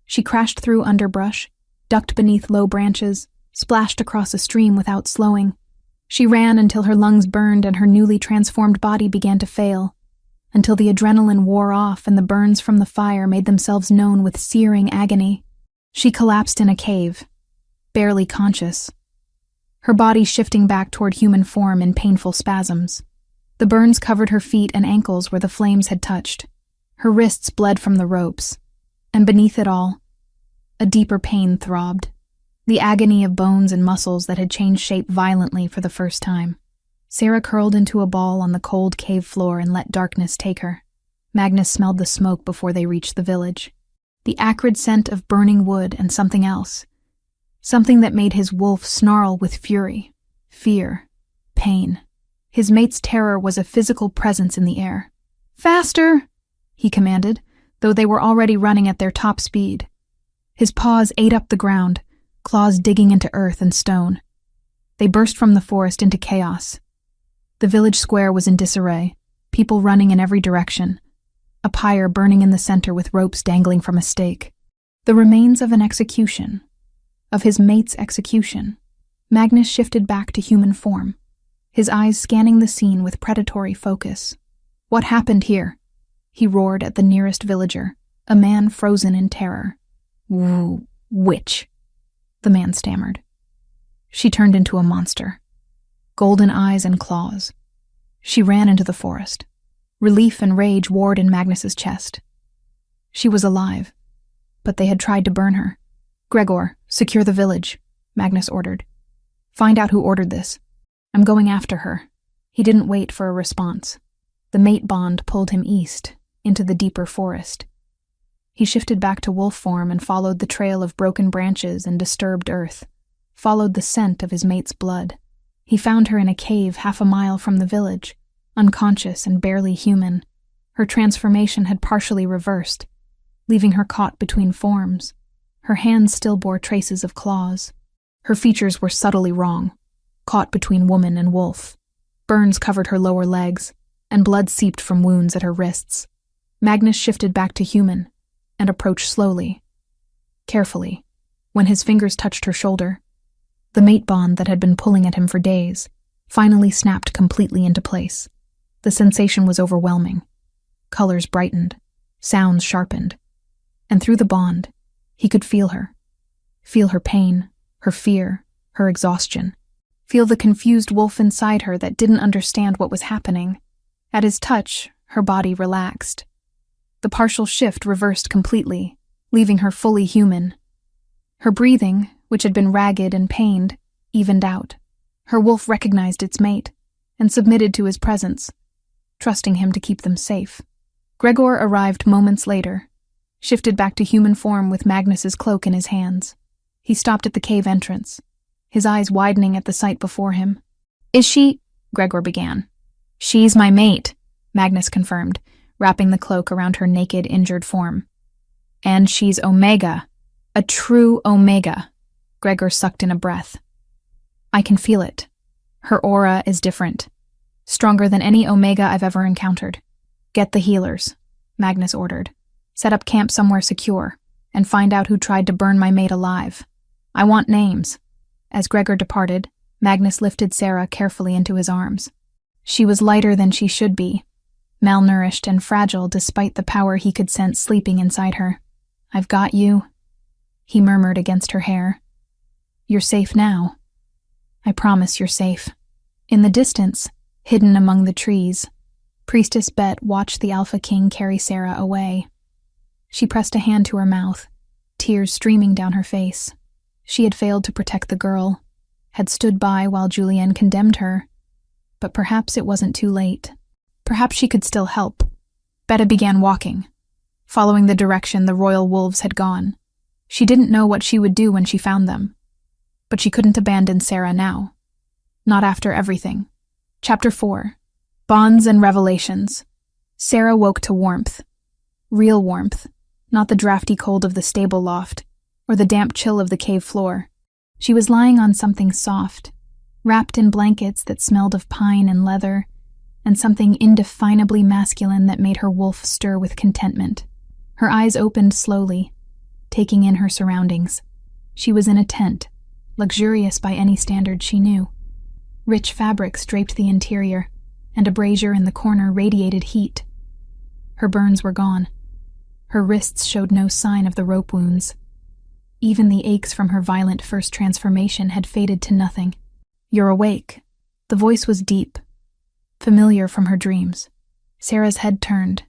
She crashed through underbrush, ducked beneath low branches, splashed across a stream without slowing. She ran until her lungs burned and her newly transformed body began to fail, until the adrenaline wore off and the burns from the fire made themselves known with searing agony. She collapsed in a cave, barely conscious, her body shifting back toward human form in painful spasms. The burns covered her feet and ankles where the flames had touched. Her wrists bled from the ropes, and beneath it all, a deeper pain throbbed. the agony of bones and muscles that had changed shape violently for the first time. Sarah curled into a ball on the cold cave floor and let darkness take her. Magnus smelled the smoke before they reached the village. The acrid scent of burning wood and something else. Something that made his wolf snarl with fury, fear, pain. His mate's terror was a physical presence in the air. "Faster!" he commanded, though they were already running at their top speed. His paws ate up the ground, claws digging into earth and stone. They burst from the forest into chaos. The village square was in disarray, people running in every direction, a pyre burning in the center with ropes dangling from a stake. The remains of an execution, of his mate's execution. Magnus shifted back to human form, his eyes scanning the scene with predatory focus. "What happened here?" he roared at the nearest villager, a man frozen in terror. "Witch," the man stammered. She turned into a monster. Golden eyes and claws. She ran into the forest. Relief and rage warred in Magnus's chest. She was alive, but they had tried to burn her. "Gregor, secure the village," Magnus ordered. "Find out who ordered this. I'm going after her." He didn't wait for a response. The mate bond pulled him east, into the deeper forest. He shifted back to wolf form and followed the trail of broken branches and disturbed earth, followed the scent of his mate's blood. He found her in a cave 1/2 mile from the village, unconscious and barely human. Her transformation had partially reversed, leaving her caught between forms. Her hands still bore traces of claws. Her features were subtly wrong, caught between woman and wolf. Burns covered her lower legs, and blood seeped from wounds at her wrists. Magnus shifted back to human and approached slowly, carefully. When his fingers touched her shoulder, the mate bond that had been pulling at him for days finally snapped completely into place. The sensation was overwhelming. Colors brightened, sounds sharpened, and through the bond, he could feel her pain, her fear, her exhaustion. Feel the confused wolf inside her that didn't understand what was happening. At his touch, her body relaxed. The partial shift reversed completely, leaving her fully human. Her breathing, which had been ragged and pained, evened out. Her wolf recognized its mate and submitted to his presence, trusting him to keep them safe. Gregor arrived moments later, shifted back to human form with Magnus's cloak in his hands. He stopped at the cave entrance, his eyes widening at the sight before him. "Is she?" Gregor began. "She's my mate," Magnus confirmed, wrapping the cloak around her naked, injured form. "And she's Omega, a true Omega." Gregor sucked in a breath. "I can feel it. Her aura is different, stronger than any Omega I've ever encountered. Get the healers," Magnus ordered. "Set up camp somewhere secure, and find out who tried to burn my mate alive. I want names." As Gregor departed, Magnus lifted Sarah carefully into his arms. She was lighter than she should be, malnourished and fragile despite the power he could sense sleeping inside her. "I've got you," he murmured against her hair. "You're safe now. I promise you're safe." In the distance, hidden among the trees, Priestess Bet watched the Alpha King carry Sarah away. She pressed a hand to her mouth, tears streaming down her face. She had failed to protect the girl, had stood by while Julienne condemned her, but perhaps it wasn't too late. Perhaps she could still help. Betta began walking, following the direction the royal wolves had gone. She didn't know what she would do when she found them, but she couldn't abandon Sarah now. Not after everything. Chapter 4. Bonds and Revelations. Sarah woke to warmth. Real warmth, not the drafty cold of the stable loft, or the damp chill of the cave floor. She was lying on something soft, wrapped in blankets that smelled of pine and leather, and something indefinably masculine that made her wolf stir with contentment. Her eyes opened slowly, taking in her surroundings. She was in a tent, luxurious by any standard she knew. Rich fabrics draped the interior, and a brazier in the corner radiated heat. Her burns were gone. Her wrists showed no sign of the rope wounds. Even the aches from her violent first transformation had faded to nothing. "You're awake." The voice was deep, familiar from her dreams. Sarah's head turned,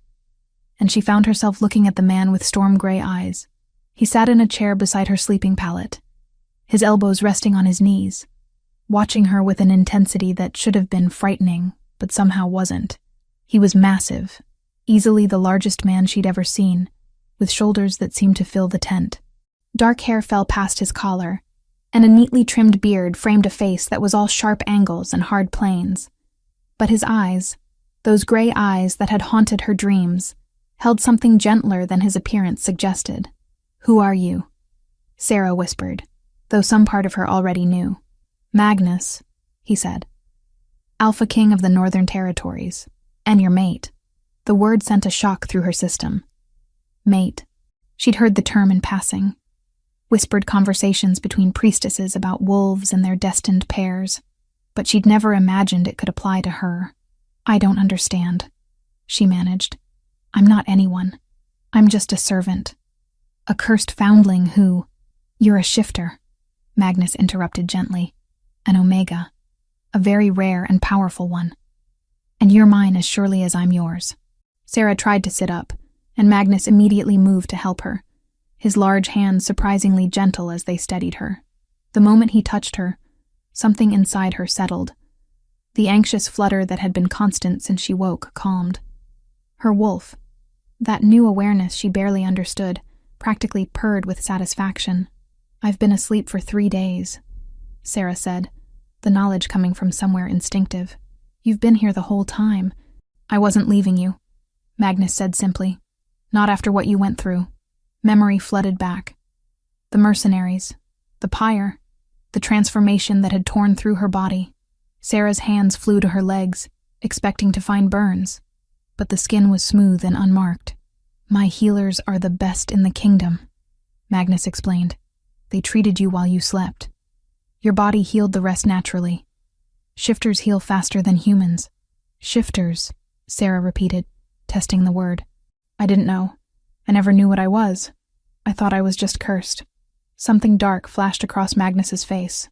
and she found herself looking at the man with storm-gray eyes. He sat in a chair beside her sleeping pallet, his elbows resting on his knees, watching her with an intensity that should have been frightening, but somehow wasn't. He was massive, easily the largest man she'd ever seen, with shoulders that seemed to fill the tent. Dark hair fell past his collar, and a neatly trimmed beard framed a face that was all sharp angles and hard planes. But his eyes, those gray eyes that had haunted her dreams, held something gentler than his appearance suggested. "Who are you?" Sarah whispered, though some part of her already knew. "Magnus," he said. "Alpha King of the Northern Territories, and your mate." The word sent a shock through her system. Mate. She'd heard the term in passing. Whispered conversations between priestesses about wolves and their destined pairs, but she'd never imagined it could apply to her. "I don't understand," she managed. "I'm not anyone. I'm just a servant. A cursed foundling who—" "You're a shifter," Magnus interrupted gently. "An Omega. A very rare and powerful one. And you're mine as surely as I'm yours." Sarah tried to sit up, and Magnus immediately moved to help her, his large hands surprisingly gentle as they steadied her. The moment he touched her, something inside her settled. The anxious flutter that had been constant since she woke calmed. Her wolf, that new awareness she barely understood, practically purred with satisfaction. "I've been asleep for 3 days," Sarah said, the knowledge coming from somewhere instinctive. "You've been here the whole time." "I wasn't leaving you," Magnus said simply. "Not after what you went through." Memory flooded back. The mercenaries, the pyre, the transformation that had torn through her body. Sarah's hands flew to her legs, expecting to find burns, but the skin was smooth and unmarked. "My healers are the best in the kingdom," Magnus explained. "They treated you while you slept. Your body healed the rest naturally. Shifters heal faster than humans." "Shifters," Sarah repeated, testing the word. "I didn't know. I never knew what I was. I thought I was just cursed." Something dark flashed across Magnus's face.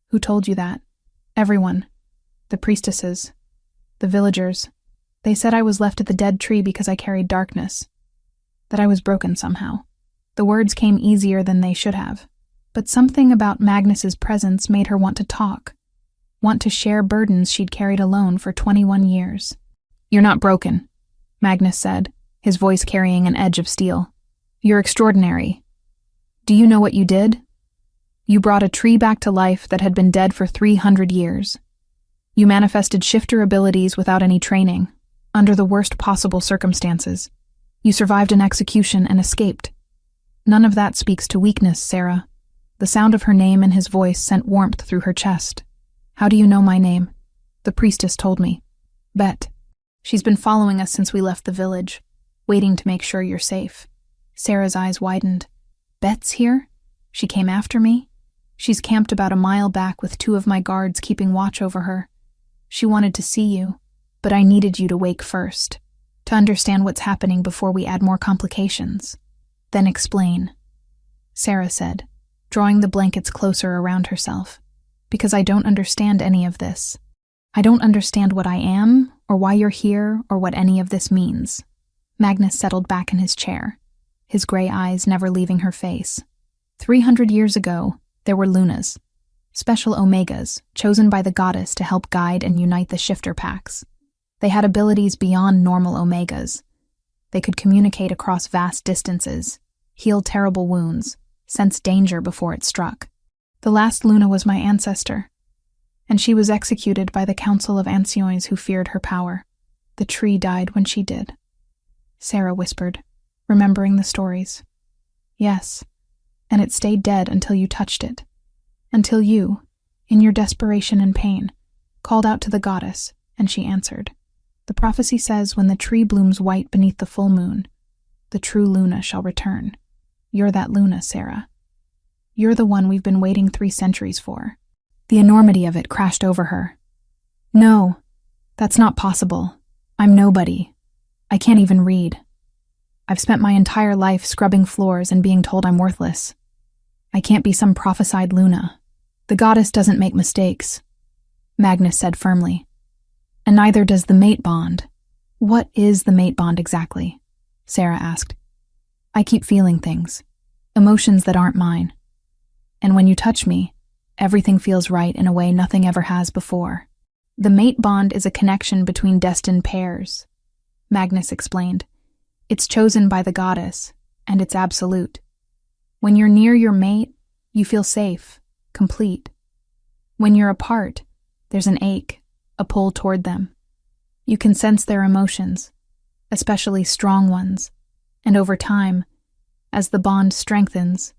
"Who told you that?" "Everyone. The priestesses. The villagers. They said I was left at the dead tree because I carried darkness. That I was broken somehow." The words came easier than they should have, but something about Magnus's presence made her want to talk, want to share burdens she'd carried alone for 21 years. "You're not broken," Magnus said, his voice carrying an edge of steel. "You're extraordinary. Do you know what you did? You brought a tree back to life that had been dead for 300 years. You manifested shifter abilities without any training, under the worst possible circumstances. You survived an execution and escaped. None of that speaks to weakness, Sarah." The sound of her name and his voice sent warmth through her chest. "How do you know my name?" "The priestess told me. Bet. She's been following us since we left the village, waiting to make sure you're safe." Sarah's eyes widened. "Bet's here? She came after me? She's camped about a mile back with 2 of my guards keeping watch over her. She wanted to see you, but I needed you to wake first, to understand what's happening before we add more complications. Then explain," Sarah said, drawing the blankets closer around herself. "Because I don't understand any of this. I don't understand what I am, or why you're here, or what any of this means." Magnus settled back in his chair, his gray eyes never leaving her face. 300 years ago, there were Lunas, special Omegas, chosen by the goddess to help guide and unite the shifter packs. They had abilities beyond normal Omegas. They could communicate across vast distances, heal terrible wounds, sense danger before it struck. The last Luna was my ancestor, and she was executed by the Council of Ancients who feared her power. The tree died when she did," Sarah whispered, remembering the stories. "Yes, and it stayed dead until you touched it. Until you, in your desperation and pain, called out to the goddess, and she answered. The prophecy says when the tree blooms white beneath the full moon, the true Luna shall return. You're that Luna, Sarah. You're the one we've been waiting 3 centuries for." The enormity of it crashed over her. "No, that's not possible. I'm nobody. I can't even read. I've spent my entire life scrubbing floors and being told I'm worthless. I can't be some prophesied Luna. The goddess doesn't make mistakes," Magnus said firmly. "And neither does the mate bond." "What is the mate bond exactly?" Sarah asked. "I keep feeling things, emotions that aren't mine. And when you touch me, everything feels right in a way nothing ever has before. The mate bond is a connection between destined pairs, Magnus explained. It's chosen by the goddess, and it's absolute. When you're near your mate, you feel safe, complete. When you're apart, there's an ache, a pull toward them. You can sense their emotions, especially strong ones, and over time, as the bond strengthens,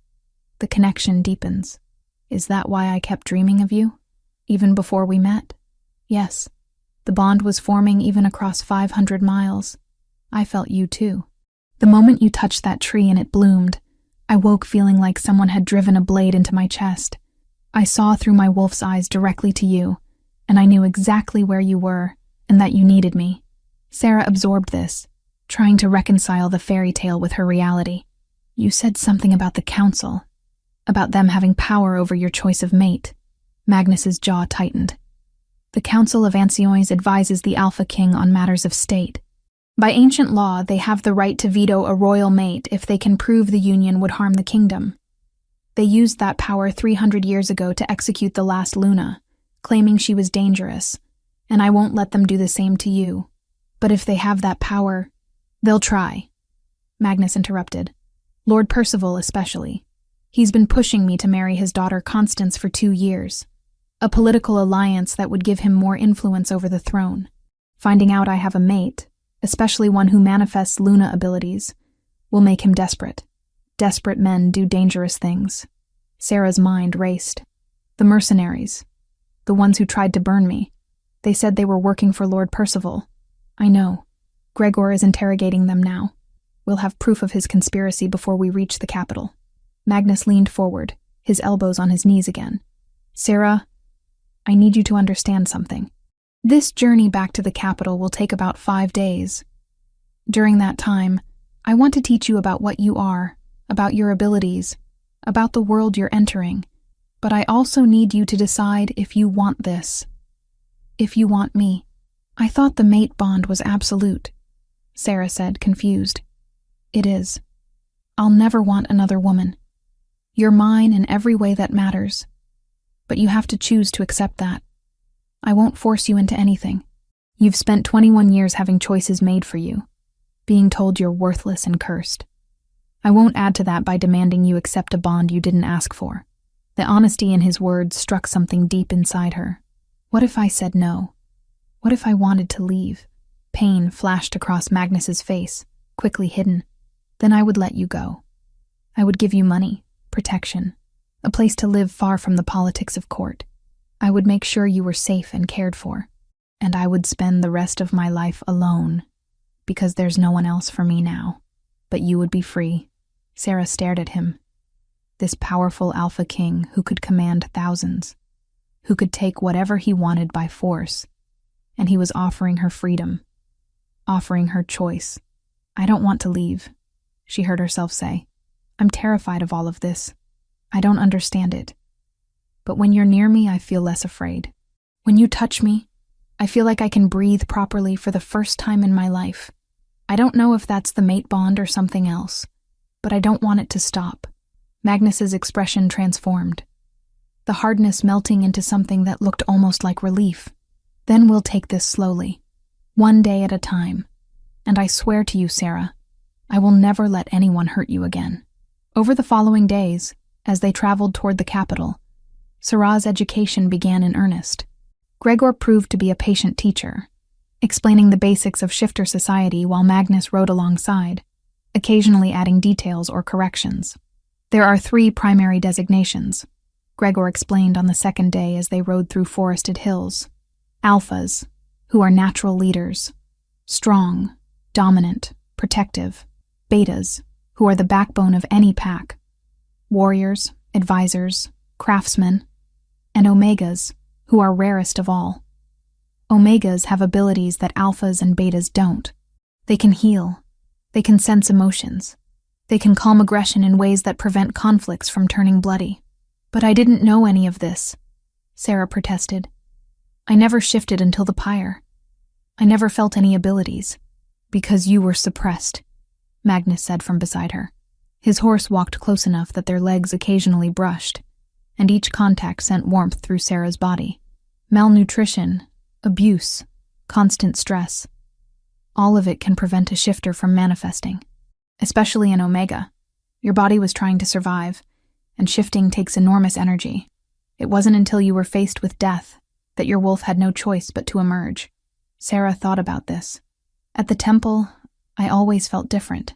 the connection deepens. Is that why I kept dreaming of you, even before we met? Yes, the bond was forming even across 500 miles. I felt you too. The moment you touched that tree and it bloomed, I woke feeling like someone had driven a blade into my chest. I saw through my wolf's eyes directly to you, and I knew exactly where you were and that you needed me. Sarah absorbed this, trying to reconcile the fairy tale with her reality. You said something about the council, about them having power over your choice of mate. Magnus's jaw tightened. The Council of Ancients advises the Alpha King on matters of state. By ancient law, they have the right to veto a royal mate if they can prove the union would harm the kingdom. They used that power 300 years ago to execute the last Luna, claiming she was dangerous, and I won't let them do the same to you. But if they have that power, they'll try. Magnus interrupted. Lord Percival especially. He's been pushing me to marry his daughter Constance for 2 years. A political alliance that would give him more influence over the throne. Finding out I have a mate, especially one who manifests Luna abilities, will make him desperate. Desperate men do dangerous things. Sarah's mind raced. The mercenaries. The ones who tried to burn me. They said they were working for Lord Percival. I know. Gregor is interrogating them now. We'll have proof of his conspiracy before we reach the capital. Magnus leaned forward, his elbows on his knees again. Sarah, I need you to understand something. This journey back to the capital will take about 5 days. During that time, I want to teach you about what you are, about your abilities, about the world you're entering. But I also need you to decide if you want this. If you want me. I thought the mate bond was absolute, Sarah said, confused. It is. I'll never want another woman. You're mine in every way that matters. But you have to choose to accept that. I won't force you into anything. You've spent 21 years having choices made for you, being told you're worthless and cursed. I won't add to that by demanding you accept a bond you didn't ask for. The honesty in his words struck something deep inside her. What if I said no? What if I wanted to leave? Pain flashed across Magnus's face, quickly hidden. Then I would let you go. I would give you money, protection, a place to live far from the politics of court. I would make sure you were safe and cared for. And I would spend the rest of my life alone, because there's no one else for me now. But you would be free. Sarah stared at him. This powerful Alpha King who could command thousands, who could take whatever he wanted by force, and he was offering her freedom, offering her choice. I don't want to leave, she heard herself say. I'm terrified of all of this. I don't understand it. But when you're near me, I feel less afraid. When you touch me, I feel like I can breathe properly for the first time in my life. I don't know if that's the mate bond or something else, but I don't want it to stop. Magnus's expression transformed, the hardness melting into something that looked almost like relief. Then we'll take this slowly, one day at a time. And I swear to you, Sarah, I will never let anyone hurt you again. Over the following days, as they traveled toward the capital, Sarah's education began in earnest. Gregor proved to be a patient teacher, explaining the basics of shifter society while Magnus rode alongside, occasionally adding details or corrections. There are 3 primary designations, Gregor explained on the second day as they rode through forested hills. Alphas, who are natural leaders, strong, dominant, protective. Betas, who are the backbone of any pack. Warriors, advisors, craftsmen. And Omegas, who are rarest of all. Omegas have abilities that alphas and betas don't. They can heal. They can sense emotions. They can calm aggression in ways that prevent conflicts from turning bloody. But I didn't know any of this, Sarah protested. I never shifted until the pyre. I never felt any abilities. Because you were suppressed, Magnus said from beside her. His horse walked close enough that their legs occasionally brushed, and each contact sent warmth through Sarah's body. Malnutrition, abuse, constant stress. All of it can prevent a shifter from manifesting, especially in Omega. Your body was trying to survive, and shifting takes enormous energy. It wasn't until you were faced with death that your wolf had no choice but to emerge. Sarah thought about this. At the temple, I always felt different,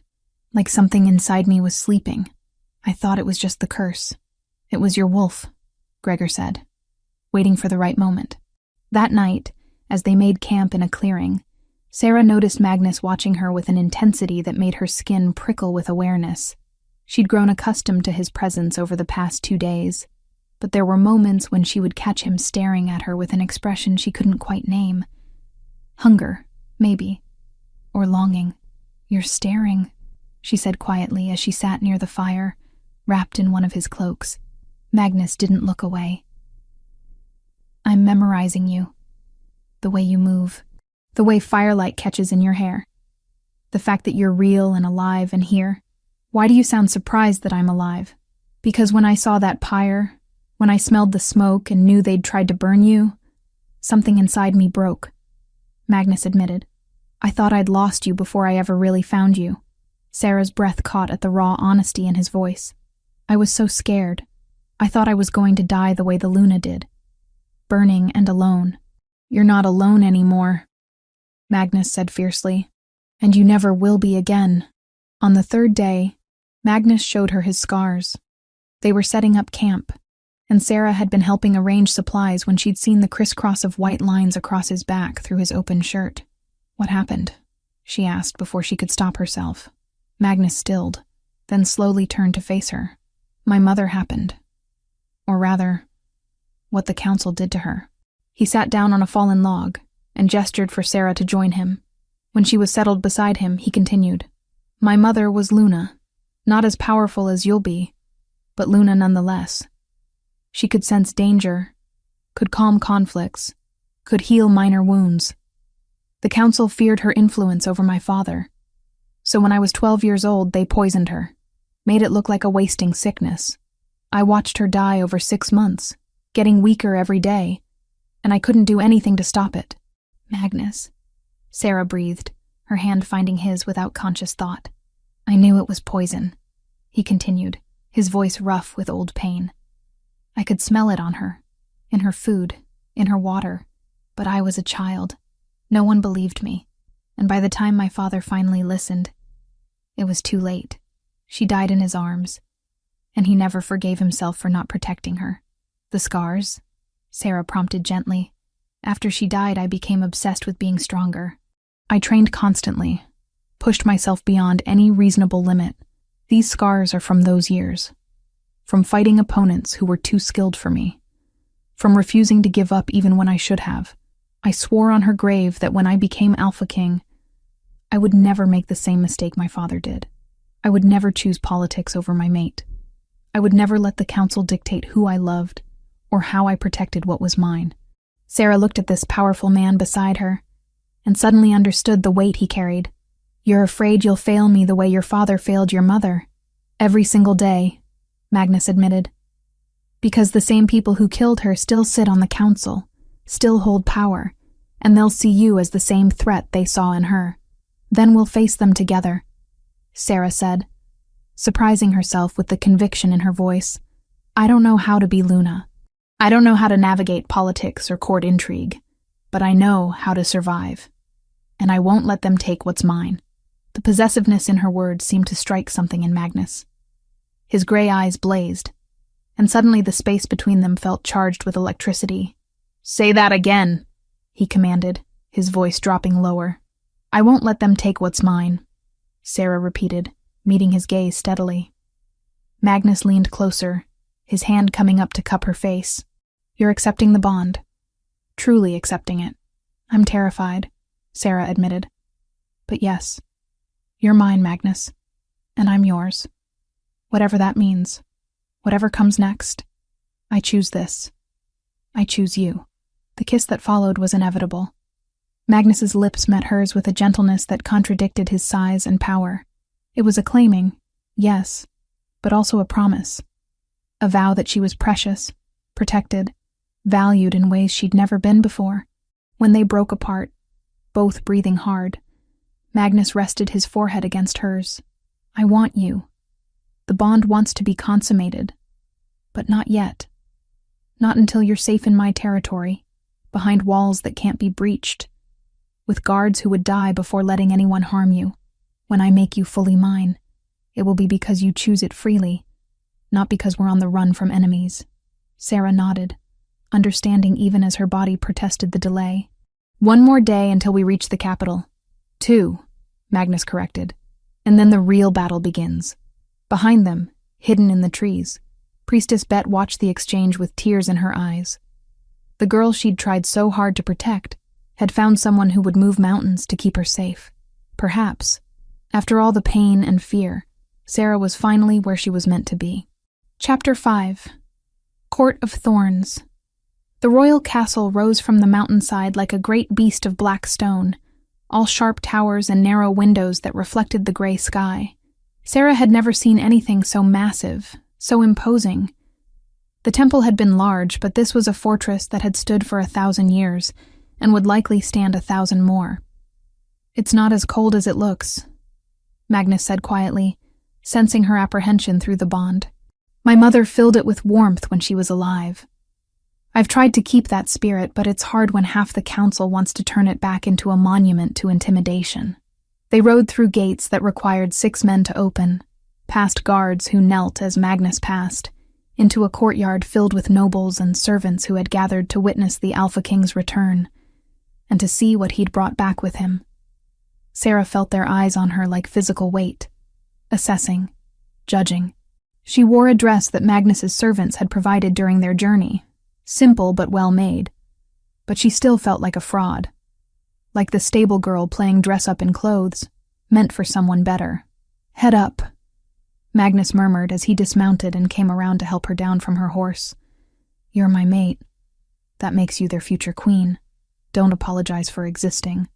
like something inside me was sleeping. I thought it was just the curse. It was your wolf, Gregor said, waiting for the right moment. That night, as they made camp in a clearing, Sarah noticed Magnus watching her with an intensity that made her skin prickle with awareness. She'd grown accustomed to his presence over the past 2 days, but there were moments when she would catch him staring at her with an expression she couldn't quite name. Hunger, maybe, or longing. "You're staring," she said quietly as she sat near the fire, wrapped in one of his cloaks. Magnus didn't look away. "I'm memorizing you. The way you move. The way firelight catches in your hair. The fact that you're real and alive and here. Why do you sound surprised that I'm alive? Because when I saw that pyre, when I smelled the smoke and knew they'd tried to burn you, something inside me broke," Magnus admitted. "I thought I'd lost you before I ever really found you." Sarah's breath caught at the raw honesty in his voice. "I was so scared. I thought I was going to die the way the Luna did. Burning and alone." "You're not alone anymore," Magnus said fiercely. "And you never will be again." On the 3rd day, Magnus showed her his scars. They were setting up camp, and Sarah had been helping arrange supplies when she'd seen the crisscross of white lines across his back through his open shirt. "What happened?" she asked before she could stop herself. Magnus stilled, then slowly turned to face her. "My mother happened. Or rather, what the council did to her." He sat down on a fallen log and gestured for Sarah to join him. When she was settled beside him, he continued, "My mother was Luna, not as powerful as you'll be, but Luna nonetheless. She could sense danger, could calm conflicts, could heal minor wounds. The council feared her influence over my father. So when I was 12 years old, they poisoned her, made it look like a wasting sickness. I watched her die over 6 months, getting weaker every day, and I couldn't do anything to stop it." "Magnus," Sarah breathed, her hand finding his without conscious thought. "I knew it was poison," he continued, his voice rough with old pain. "I could smell it on her, in her food, in her water, but I was a child. No one believed me, and by the time my father finally listened, it was too late. She died in his arms, and he never forgave himself for not protecting her." "The scars?" Sarah prompted gently. "After she died, I became obsessed with being stronger. I trained constantly, pushed myself beyond any reasonable limit. These scars are from those years. From fighting opponents who were too skilled for me. From refusing to give up even when I should have. I swore on her grave that when I became Alpha King, I would never make the same mistake my father did. I would never choose politics over my mate. I would never let the council dictate who I loved or how I protected what was mine." Sarah looked at this powerful man beside her and suddenly understood the weight he carried. "You're afraid you'll fail me the way your father failed your mother." "Every single day," Magnus admitted. "Because the same people who killed her still sit on the council, still hold power, and they'll see you as the same threat they saw in her. Then we'll face them together," Sarah said, surprising herself with the conviction in her voice. "I don't know how to be Luna. I don't know how to navigate politics or court intrigue, but I know how to survive. And I won't let them take what's mine." The possessiveness in her words seemed to strike something in Magnus. His gray eyes blazed, and suddenly the space between them felt charged with electricity. "Say that again," he commanded, his voice dropping lower. "I won't let them take what's mine," Sarah repeated, meeting his gaze steadily. Magnus leaned closer, his hand coming up to cup her face. "You're accepting the bond. Truly accepting it." "I'm terrified," Sarah admitted. "But yes, you're mine, Magnus, and I'm yours. Whatever that means, whatever comes next, I choose this. I choose you." The kiss that followed was inevitable. Magnus's lips met hers with a gentleness that contradicted his size and power. It was a claiming, yes, but also a promise. a vow that she was precious, protected, valued in ways she'd never been before. When they broke apart, both breathing hard, Magnus rested his forehead against hers. I want you. The bond wants to be consummated, but not yet. Not until you're safe in my territory, behind walls that can't be breached, with guards who would die before letting anyone harm you. When I make you fully mine, it will be because you choose it freely, not because we're on the run from enemies. Sarah nodded, understanding even as her body protested the delay. 1 more day until we reach the capital. 2, Magnus corrected. And then the real battle begins. Behind them, hidden in the trees, Priestess Bet watched the exchange with tears in her eyes. The girl she'd tried so hard to protect had found someone who would move mountains to keep her safe. Perhaps, after all the pain and fear, Sarah was finally where she was meant to be. Chapter 5. Court of Thorns. The royal castle rose from the mountainside like a great beast of black stone, all sharp towers and narrow windows that reflected the gray sky. Sarah had never seen anything so massive, so imposing. The temple had been large, but this was a fortress that had stood for 1,000 years, and would likely stand 1,000 more. It's not as cold as it looks, Magnus said quietly, sensing her apprehension through the bond. My mother filled it with warmth when she was alive. I've tried to keep that spirit, but it's hard when half the council wants to turn it back into a monument to intimidation. They rode through gates that required 6 men to open, past guards who knelt as Magnus passed, into a courtyard filled with nobles and servants who had gathered to witness the Alpha King's return, and to see what he'd brought back with him. Sarah felt their eyes on her like physical weight, assessing, judging. She wore a dress that Magnus's servants had provided during their journey, simple but well made, but she still felt like a fraud, like the stable girl playing dress-up in clothes, meant for someone better. Head up, Magnus murmured as he dismounted and came around to help her down from her horse. You're my mate. That makes you their future queen. Don't apologize for existing.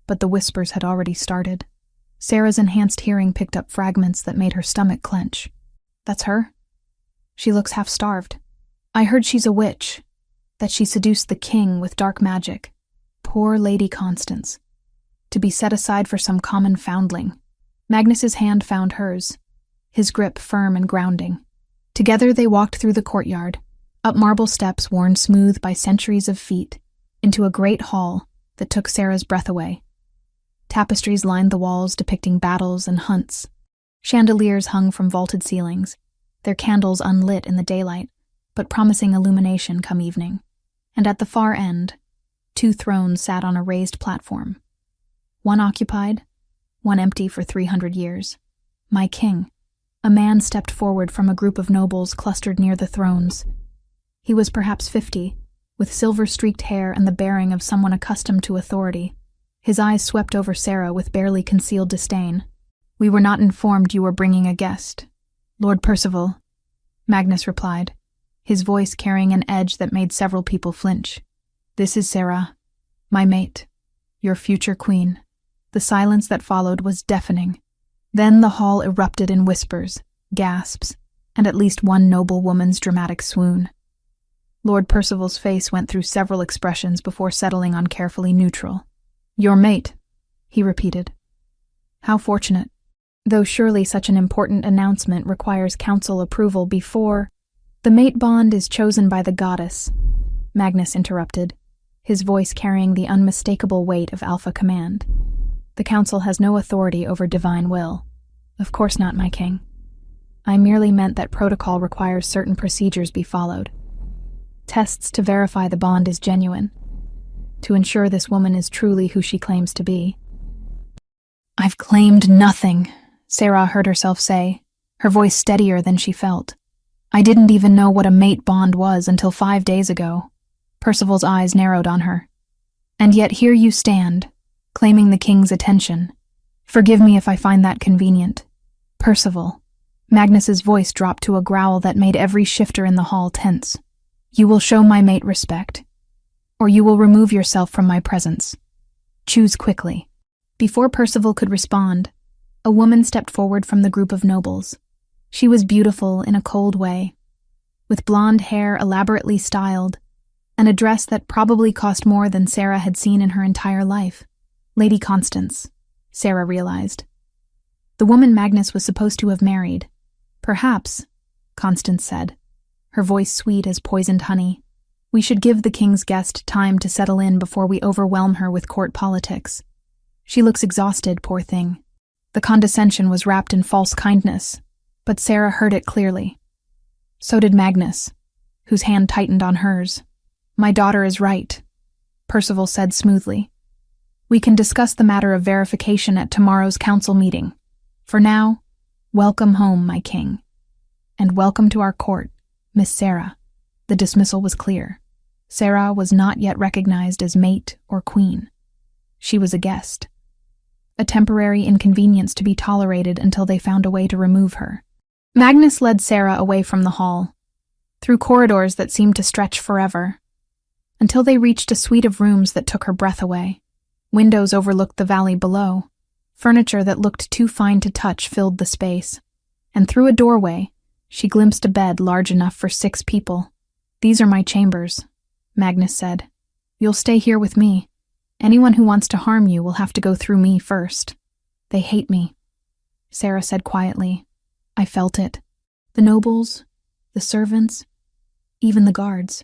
But the whispers had already started. Sarah's enhanced hearing picked up fragments that made her stomach clench. That's her? She looks half-starved. I heard she's a witch, that she seduced the king with dark magic. Poor Lady Constance. To be set aside for some common foundling. Magnus's hand found hers, his grip firm and grounding. Together they walked through the courtyard, up marble steps worn smooth by centuries of feet, into a great hall that took Sarah's breath away. Tapestries lined the walls depicting battles and hunts. Chandeliers hung from vaulted ceilings, their candles unlit in the daylight, but promising illumination come evening. And at the far end, 2 thrones sat on a raised platform. One occupied, one empty for 300 years. My king. A man stepped forward from a group of nobles clustered near the thrones. He was perhaps 50, with silver-streaked hair and the bearing of someone accustomed to authority. His eyes swept over Sarah with barely concealed disdain. We were not informed you were bringing a guest. Lord Percival, Magnus replied, his voice carrying an edge that made several people flinch. This is Sarah, my mate, your future queen. The silence that followed was deafening. Then the hall erupted in whispers, gasps, and at least one noble woman's dramatic swoon. Lord Percival's face went through several expressions before settling on carefully neutral. Your mate, he repeated. How fortunate. Though surely such an important announcement requires council approval before... The mate bond is chosen by the goddess, Magnus interrupted, his voice carrying the unmistakable weight of Alpha Command. The council has no authority over divine will. Of course not, my king. I merely meant that protocol requires certain procedures be followed. Tests to verify the bond is genuine, to ensure this woman is truly who she claims to be. I've claimed nothing, Sarah heard herself say, her voice steadier than she felt. I didn't even know what a mate bond was until 5 days ago. Percival's eyes narrowed on her. And yet here you stand, claiming the king's attention. Forgive me if I find that convenient. Percival. Magnus's voice dropped to a growl that made every shifter in the hall tense. You will show my mate respect, or you will remove yourself from my presence. Choose quickly. Before Percival could respond, a woman stepped forward from the group of nobles. She was beautiful in a cold way. with blonde hair elaborately styled, and a dress that probably cost more than Sarah had seen in her entire life. Lady Constance, Sarah realized. The woman Magnus was supposed to have married. Perhaps, Constance said, her voice sweet as poisoned honey. We should give the king's guest time to settle in before we overwhelm her with court politics. She looks exhausted, poor thing. The condescension was wrapped in false kindness, but Sarah heard it clearly. So did Magnus, whose hand tightened on hers. My daughter is right, Percival said smoothly. We can discuss the matter of verification at tomorrow's council meeting. For now, welcome home, my king. And welcome to our court, Miss Sarah. The dismissal was clear. Sarah was not yet recognized as mate or queen. She was a guest. A temporary inconvenience to be tolerated until they found a way to remove her. Magnus led Sarah away from the hall, through corridors that seemed to stretch forever, until they reached a suite of rooms that took her breath away. Windows overlooked the valley below. Furniture that looked too fine to touch filled the space, and through a doorway, she glimpsed a bed large enough for 6 people. These are my chambers, Magnus said. You'll stay here with me. Anyone who wants to harm you will have to go through me first. They hate me, Sarah said quietly. I felt it. The nobles, the servants, even the guards.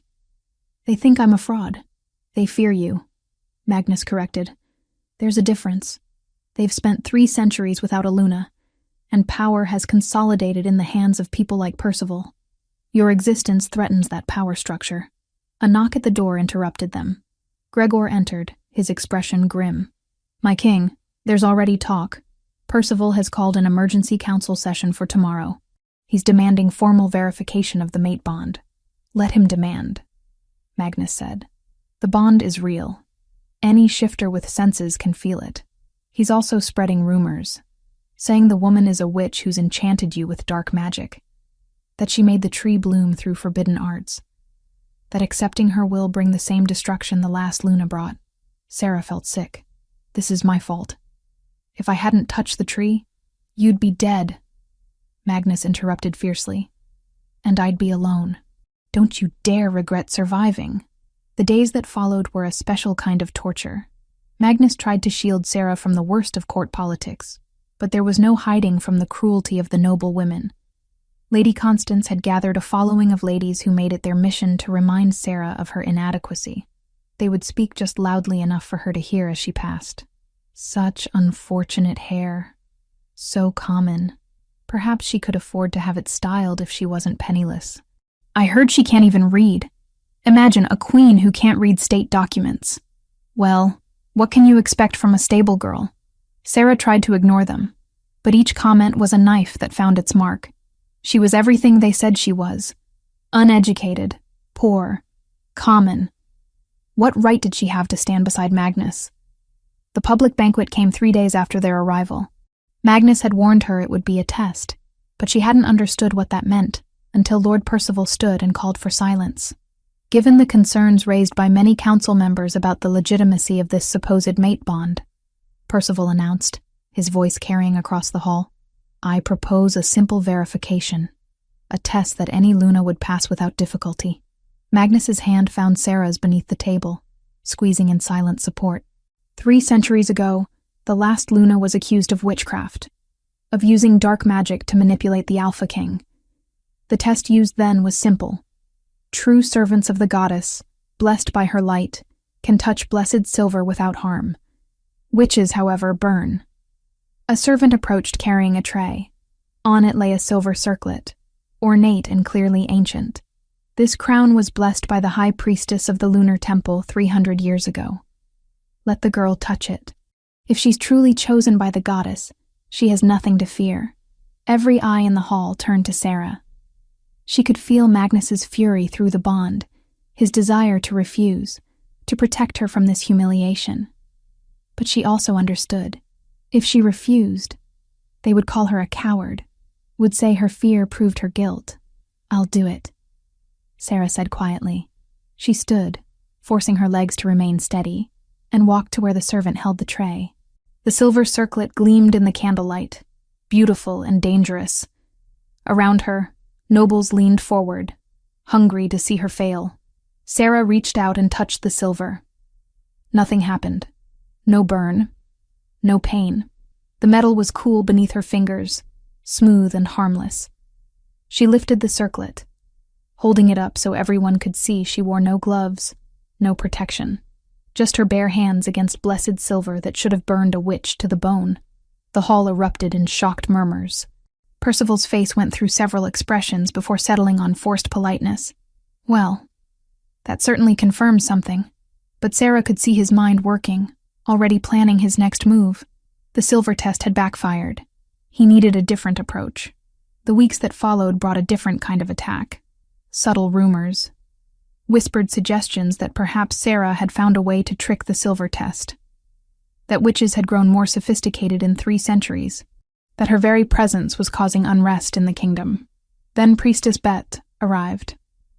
They think I'm a fraud. They fear you, Magnus corrected. There's a difference. They've spent 3 centuries without a Luna, and power has consolidated in the hands of people like Percival. Your existence threatens that power structure. A knock at the door interrupted them. Gregor entered, his expression grim. My king, there's already talk. Percival has called an emergency council session for tomorrow. He's demanding formal verification of the mate bond. Let him demand, Magnus said. The bond is real. Any shifter with senses can feel it. He's also spreading rumors, saying the woman is a witch who's enchanted you with dark magic, that she made the tree bloom through forbidden arts, that accepting her will bring the same destruction the last Luna brought. Sarah felt sick. This is my fault. If I hadn't touched the tree, you'd be dead, Magnus interrupted fiercely. And I'd be alone. Don't you dare regret surviving. The days that followed were a special kind of torture. Magnus tried to shield Sarah from the worst of court politics, but there was no hiding from the cruelty of the noble women. Lady Constance had gathered a following of ladies who made it their mission to remind Sarah of her inadequacy. They would speak just loudly enough for her to hear as she passed. Such unfortunate hair. So common. Perhaps she could afford to have it styled if she wasn't penniless. I heard she can't even read. Imagine a queen who can't read state documents. Well, what can you expect from a stable girl? Sarah tried to ignore them, but each comment was a knife that found its mark. She was everything they said she was. Uneducated, poor, common. What right did she have to stand beside Magnus? The public banquet came 3 days after their arrival. Magnus had warned her it would be a test, but she hadn't understood what that meant until Lord Percival stood and called for silence. Given the concerns raised by many council members about the legitimacy of this supposed mate bond, Percival announced, his voice carrying across the hall, I propose a simple verification, a test that any Luna would pass without difficulty. Magnus's hand found Sarah's beneath the table, squeezing in silent support. 3 centuries ago, the last Luna was accused of witchcraft, of using dark magic to manipulate the Alpha King. The test used then was simple. True servants of the goddess, blessed by her light, can touch blessed silver without harm. Witches, however, burn. A servant approached carrying a tray. On it lay a silver circlet, ornate and clearly ancient. This crown was blessed by the high priestess of the lunar temple 300 years ago. Let the girl touch it. If she's truly chosen by the goddess, she has nothing to fear. Every eye in the hall turned to Sarah. She could feel Magnus's fury through the bond, his desire to refuse, to protect her from this humiliation. But she also understood. If she refused, they would call her a coward, would say her fear proved her guilt. I'll do it, Sarah said quietly. She stood, forcing her legs to remain steady, and walked to where the servant held the tray. The silver circlet gleamed in the candlelight, beautiful and dangerous. Around her, nobles leaned forward, hungry to see her fail. Sarah reached out and touched the silver. Nothing happened. No burn. No pain. The metal was cool beneath her fingers, smooth and harmless. She lifted the circlet. Holding it up so everyone could see, she wore no gloves, no protection. Just her bare hands against blessed silver that should have burned a witch to the bone. The hall erupted in shocked murmurs. Percival's face went through several expressions before settling on forced politeness. Well, that certainly confirms something. But Sarah could see his mind working, already planning his next move. The silver test had backfired. He needed a different approach. The weeks that followed brought a different kind of attack. Subtle rumors. Whispered suggestions that perhaps Sarah had found a way to trick the silver test. That witches had grown more sophisticated in 3 centuries. That her very presence was causing unrest in the kingdom. Then Priestess Bet arrived.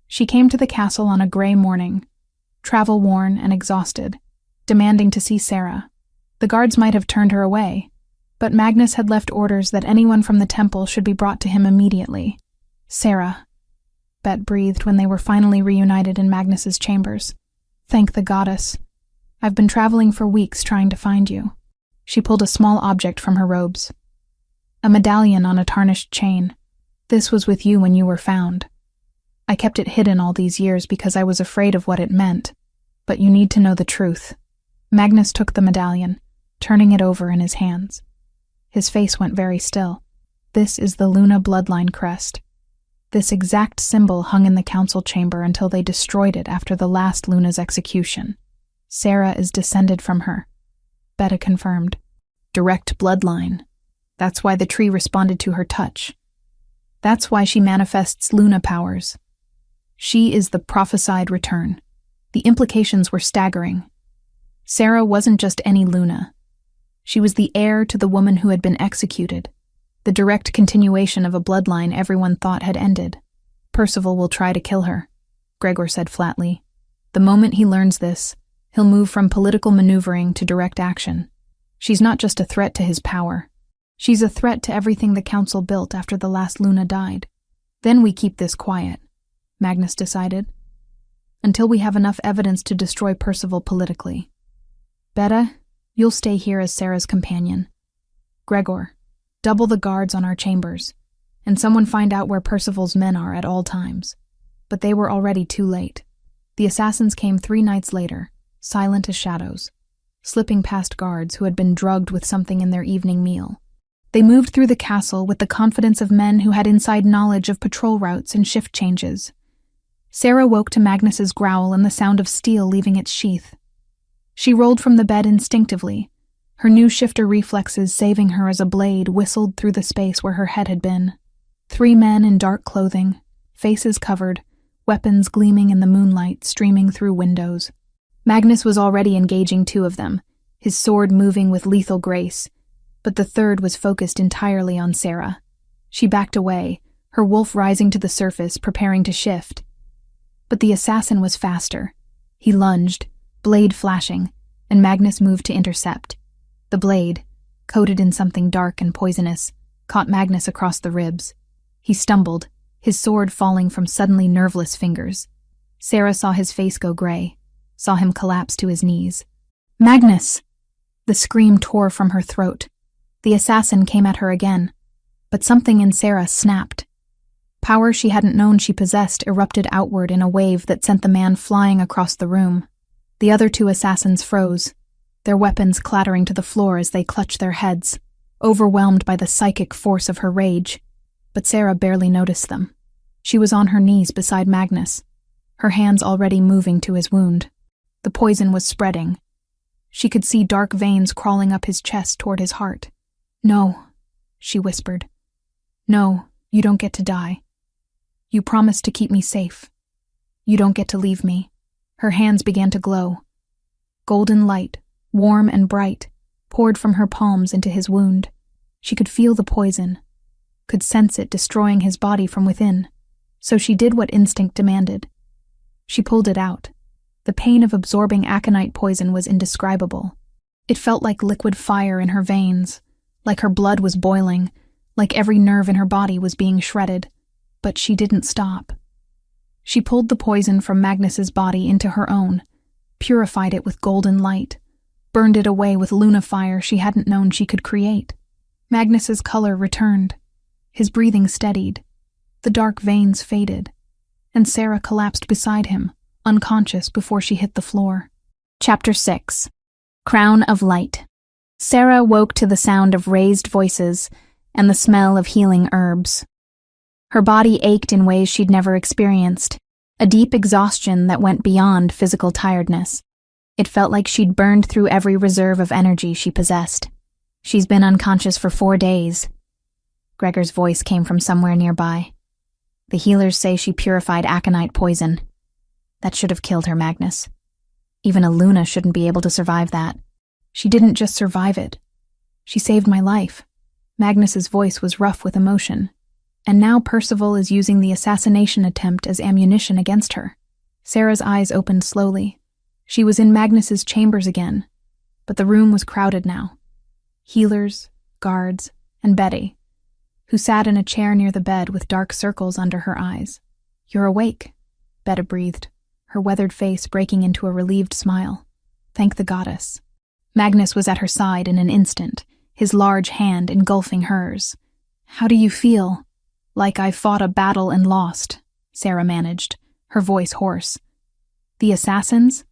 She came to the castle on a gray morning, travel-worn and exhausted, demanding to see Sarah. The guards might have turned her away, but Magnus had left orders that anyone from the temple should be brought to him immediately. Sarah, Bet breathed when they were finally reunited in Magnus's chambers. Thank the goddess. I've been traveling for weeks trying to find you. She pulled a small object from her robes. A medallion on a tarnished chain. This was with you when you were found. I kept it hidden all these years because I was afraid of what it meant, but you need to know the truth. Magnus took the medallion, turning it over in his hands. His face went very still. This is the Luna bloodline crest. This exact symbol hung in the council chamber until they destroyed it after the last Luna's execution. Sarah is descended from her, Betta confirmed. Direct bloodline. That's why the tree responded to her touch. That's why she manifests Luna powers. She is the prophesied return. The implications were staggering. Sarah wasn't just any Luna. She was the heir to the woman who had been executed, the direct continuation of a bloodline everyone thought had ended. Percival will try to kill her, Gregor said flatly. The moment he learns this, he'll move from political maneuvering to direct action. She's not just a threat to his power. She's a threat to everything the council built after the last Luna died. Then we keep this quiet, Magnus decided, until we have enough evidence to destroy Percival politically. Betta, you'll stay here as Sarah's companion. Gregor, double the guards on our chambers, and someone find out where Percival's men are at all times. But they were already too late. The assassins came 3 nights later, silent as shadows, slipping past guards who had been drugged with something in their evening meal. They moved through the castle with the confidence of men who had inside knowledge of patrol routes and shift changes. Sarah woke to Magnus's growl and the sound of steel leaving its sheath. She rolled from the bed instinctively, her new shifter reflexes saving her as a blade whistled through the space where her head had been. 3 men in dark clothing, faces covered, weapons gleaming in the moonlight streaming through windows. Magnus was already engaging 2 of them, his sword moving with lethal grace, but the third was focused entirely on Sarah. She backed away, her wolf rising to the surface, preparing to shift. But the assassin was faster. He lunged, blade flashing, and Magnus moved to intercept. The blade, coated in something dark and poisonous, caught Magnus across the ribs. He stumbled, his sword falling from suddenly nerveless fingers. Sarah saw his face go gray, saw him collapse to his knees. Magnus! The scream tore from her throat. The assassin came at her again, but something in Sarah snapped. Power she hadn't known she possessed erupted outward in a wave that sent the man flying across the room. The other 2 assassins froze, their weapons clattering to the floor as they clutched their heads, overwhelmed by the psychic force of her rage. But Sarah barely noticed them. She was on her knees beside Magnus, her hands already moving to his wound. The poison was spreading. She could see dark veins crawling up his chest toward his heart. No, she whispered. No, you don't get to die. You promised to keep me safe. You don't get to leave me. Her hands began to glow. Golden light, warm and bright, poured from her palms into his wound. She could feel the poison, could sense it destroying his body from within. So she did what instinct demanded. She pulled it out. The pain of absorbing aconite poison was indescribable. It felt like liquid fire in her veins, like her blood was boiling, like every nerve in her body was being shredded. But she didn't stop. She pulled the poison from Magnus's body into her own, purified it with golden light, burned it away with Luna fire she hadn't known she could create. Magnus's color returned. His breathing steadied. The dark veins faded, and Sarah collapsed beside him, unconscious before she hit the floor. Chapter 6. Crown of Light. Sarah woke to the sound of raised voices and the smell of healing herbs. Her body ached in ways she'd never experienced, a deep exhaustion that went beyond physical tiredness. It felt like she'd burned through every reserve of energy she possessed. She's been unconscious for 4 days. Gregor's voice came from somewhere nearby. The healers say she purified aconite poison. That should have killed her, Magnus. Even a Luna shouldn't be able to survive that. She didn't just survive it. She saved my life. Magnus's voice was rough with emotion. And now Percival is using the assassination attempt as ammunition against her. Sarah's eyes opened slowly. She was in Magnus's chambers again, but the room was crowded now. Healers, guards, and Betty, who sat in a chair near the bed with dark circles under her eyes. "You're awake," Betta breathed, her weathered face breaking into a relieved smile. "Thank the goddess." Magnus was at her side in an instant, his large hand engulfing hers. "How do you feel?" "Like I fought a battle and lost," Sarah managed, her voice hoarse. "The assassins?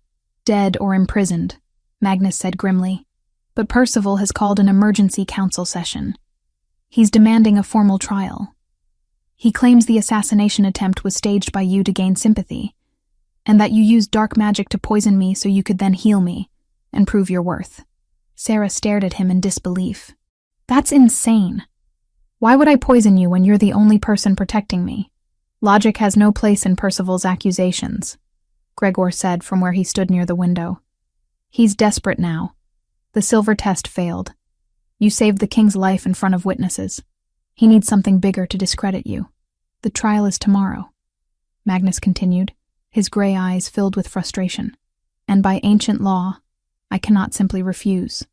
Dead or imprisoned," Magnus said grimly. "But Percival has called an emergency council session. He's demanding a formal trial. He claims the assassination attempt was staged by you to gain sympathy, and that you used dark magic to poison me so you could then heal me and prove your worth." Sarah stared at him in disbelief. "That's insane. Why would I poison you when you're the only person protecting me?" "Logic has no place in Percival's accusations," Gregor said from where he stood near the window. "He's desperate now. The silver test failed. You saved the king's life in front of witnesses. He needs something bigger to discredit you. The trial is tomorrow," Magnus continued, his gray eyes filled with frustration. "And by ancient law, I cannot simply refuse.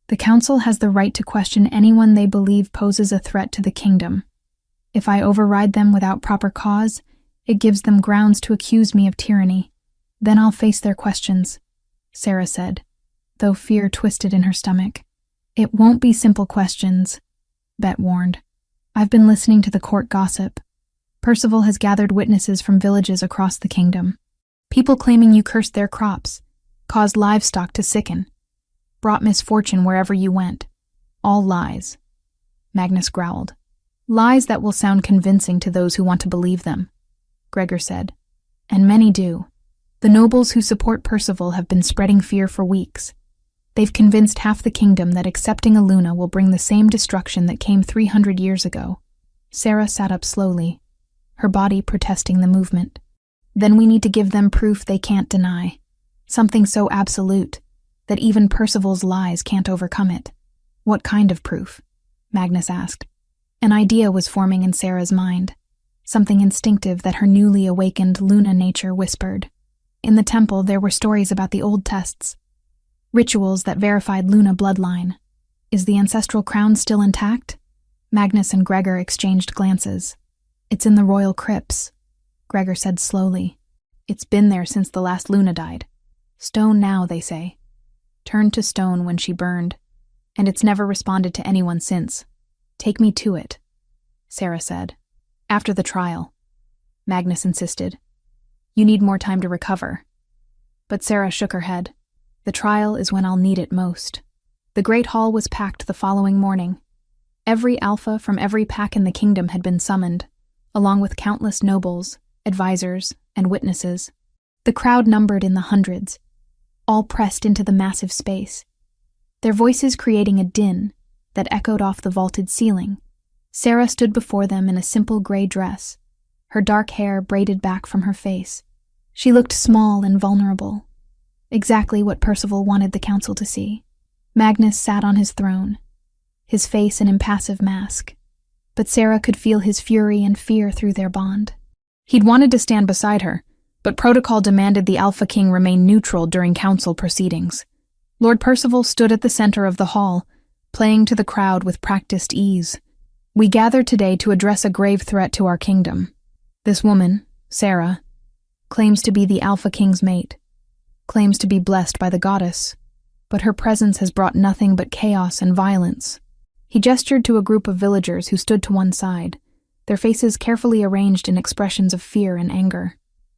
The council has the right to question anyone they believe poses a threat to the kingdom. If I override them without proper cause, it gives them grounds to accuse me of tyranny. Then I'll face their questions," Sarah said, though fear twisted in her stomach. "It won't be simple questions," Bet warned. "I've been listening to the court gossip. Percival has gathered witnesses from villages across the kingdom. People claiming you cursed their crops, caused livestock to sicken, brought misfortune wherever you went. All lies," Magnus growled. "Lies that will sound convincing to those who want to believe them," Gregor said. "And many do. The nobles who support Percival have been spreading fear for weeks. They've convinced half the kingdom that accepting a Luna will bring the same destruction that came 300 years ago." Sarah sat up slowly, her body protesting the movement. "Then we need to give them proof they can't deny. Something so absolute that even Percival's lies can't overcome it." "What kind of proof?" Magnus asked. An idea was forming in Sarah's mind, something instinctive that her newly awakened Luna nature whispered. In the temple, there were stories about the old tests, rituals that verified Luna bloodline. Is the ancestral crown still intact? Magnus and Gregor exchanged glances. "It's in the royal crypts," Gregor said slowly. "It's been there since the last Luna died. Stone now, they say. Turned to stone when she burned, and it's never responded to anyone since. Take me to it," Sarah said. "After the trial," Magnus insisted. "You need more time to recover." But Sarah shook her head. "The trial is when I'll need it most." The great hall was packed the following morning. Every alpha from every pack in the kingdom had been summoned, along with countless nobles, advisors, and witnesses. The crowd numbered in the hundreds, all pressed into the massive space, their voices creating a din that echoed off the vaulted ceiling. Sarah stood before them in a simple gray dress, her dark hair braided back from her face. She looked small and vulnerable, exactly what Percival wanted the council to see. Magnus sat on his throne, his face an impassive mask, but Sarah could feel his fury and fear through their bond. He'd wanted to stand beside her, but protocol demanded the Alpha King remain neutral during council proceedings. Lord Percival stood at the center of the hall, playing to the crowd with practiced ease. "We gathered today to address a grave threat to our kingdom. This woman, Sarah, claims to be the Alpha King's mate, claims to be blessed by the goddess, but her presence has brought nothing but chaos and violence. He gestured to a group of villagers who stood to one side, their faces carefully arranged in expressions of fear and anger.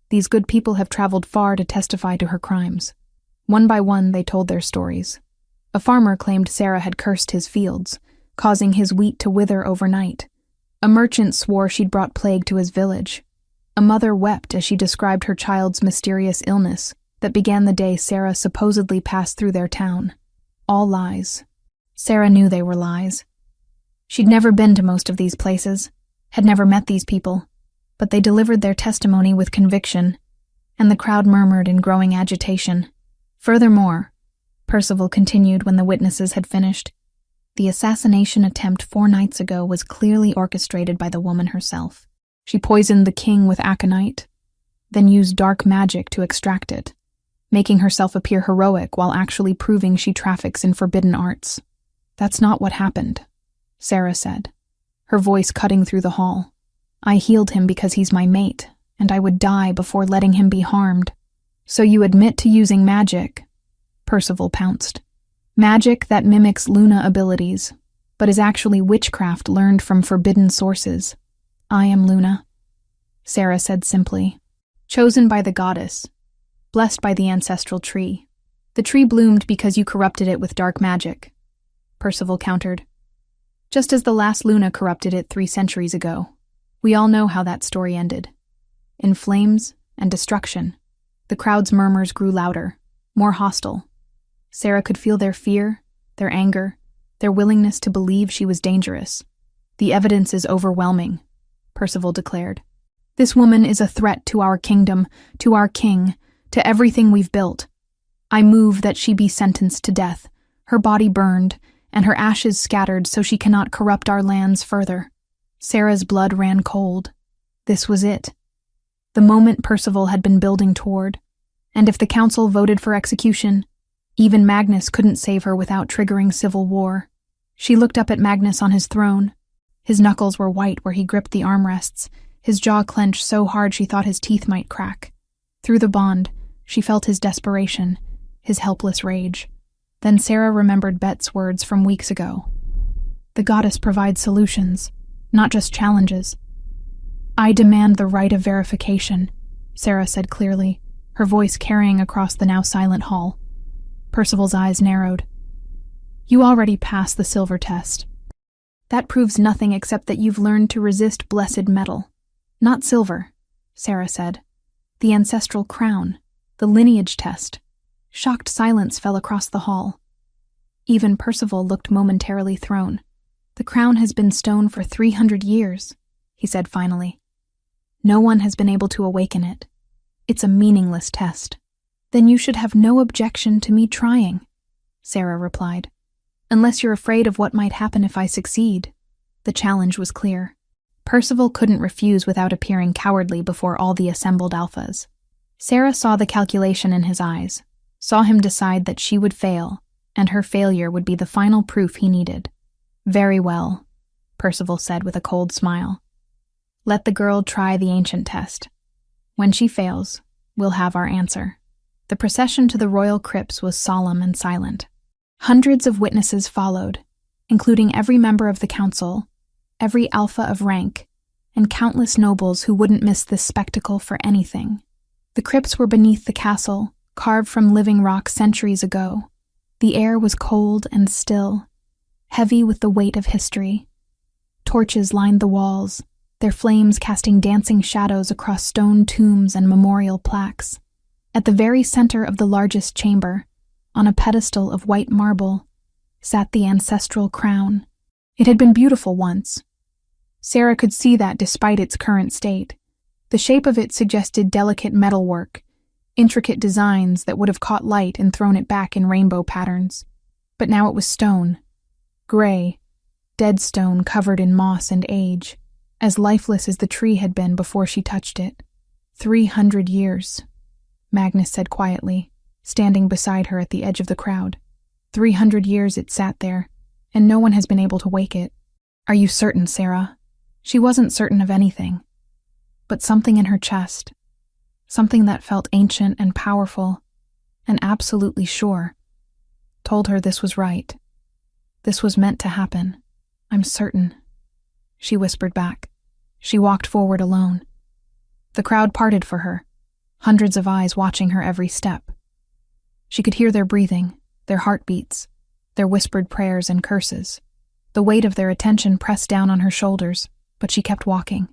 These good people have traveled far to testify to her crimes. One by one, they told their stories. A farmer claimed Sarah had cursed his fields, causing his wheat to wither overnight. A merchant swore she'd brought plague to his village. A mother wept as she described her child's mysterious illness that began the day Sarah supposedly passed through their town. All lies. Sarah knew they were lies. She'd never been to most of these places, had never met these people, but they delivered their testimony with conviction, and the crowd murmured in growing agitation. Furthermore, Percival continued when the witnesses had finished, the assassination attempt 4 nights ago was clearly orchestrated by the woman herself. She poisoned the king with aconite, then used dark magic to extract it, making herself appear heroic while actually proving she traffics in forbidden arts. That's not what happened, Sarah said, her voice cutting through the hall. I healed him because he's my mate, and I would die before letting him be harmed. So you admit to using magic? Percival pounced. Magic that mimics Luna abilities, but is actually witchcraft learned from forbidden sources. I am Luna, Sarah said simply. Chosen by the goddess, blessed by the ancestral tree. The tree bloomed because you corrupted it with dark magic, Percival countered. Just as the last Luna corrupted it 3 centuries ago. We all know how that story ended. In flames and destruction. The crowd's murmurs grew louder, more hostile. Sarah could feel their fear, their anger, their willingness to believe she was dangerous. The evidence is overwhelming, Percival declared. This woman is a threat to our kingdom, to our king, to everything we've built. I move that she be sentenced to death, her body burned, and her ashes scattered so she cannot corrupt our lands further. Sarah's blood ran cold. This was it. The moment Percival had been building toward. And if the council voted for execution, even Magnus couldn't save her without triggering civil war. She looked up at Magnus on his throne. His knuckles were white where he gripped the armrests, his jaw clenched so hard she thought his teeth might crack. Through the bond, she felt his desperation, his helpless rage. Then Sarah remembered Bet's words from weeks ago. The goddess provides solutions, not just challenges. I demand the right of verification, Sarah said clearly, her voice carrying across the now silent hall. Percival's eyes narrowed. You already passed the silver test. That proves nothing except that you've learned to resist blessed metal. Not silver, Sarah said. The ancestral crown, the lineage test. Shocked silence fell across the hall. Even Percival looked momentarily thrown. The crown has been stone for 300 years, he said finally. No one has been able to awaken it. It's a meaningless test. Then you should have no objection to me trying, Sarah replied. Unless you're afraid of what might happen if I succeed. The challenge was clear. Percival couldn't refuse without appearing cowardly before all the assembled alphas. Sarah saw the calculation in his eyes, saw him decide that she would fail, and her failure would be the final proof he needed. Very well, Percival said with a cold smile. Let the girl try the ancient test. When she fails, we'll have our answer. The procession to the royal crypts was solemn and silent. Hundreds of witnesses followed, including every member of the council, every alpha of rank, and countless nobles who wouldn't miss this spectacle for anything. The crypts were beneath the castle, carved from living rock centuries ago. The air was cold and still, heavy with the weight of history. Torches lined the walls, their flames casting dancing shadows across stone tombs and memorial plaques. At the very center of the largest chamber, on a pedestal of white marble, sat the ancestral crown. It had been beautiful once. Sarah could see that despite its current state. The shape of it suggested delicate metalwork, intricate designs that would have caught light and thrown it back in rainbow patterns. But now it was stone, gray, dead stone covered in moss and age, as lifeless as the tree had been before she touched it. 300 years, Magnus said quietly, standing beside her at the edge of the crowd. 300 years it sat there, and no one has been able to wake it. Are you certain, Sarah? She wasn't certain of anything. But something in her chest, something that felt ancient and powerful and absolutely sure, told her this was right. This was meant to happen. I'm certain, she whispered back. She walked forward alone. The crowd parted for her, hundreds of eyes watching her every step. She could hear their breathing, their heartbeats, their whispered prayers and curses. The weight of their attention pressed down on her shoulders, but she kept walking.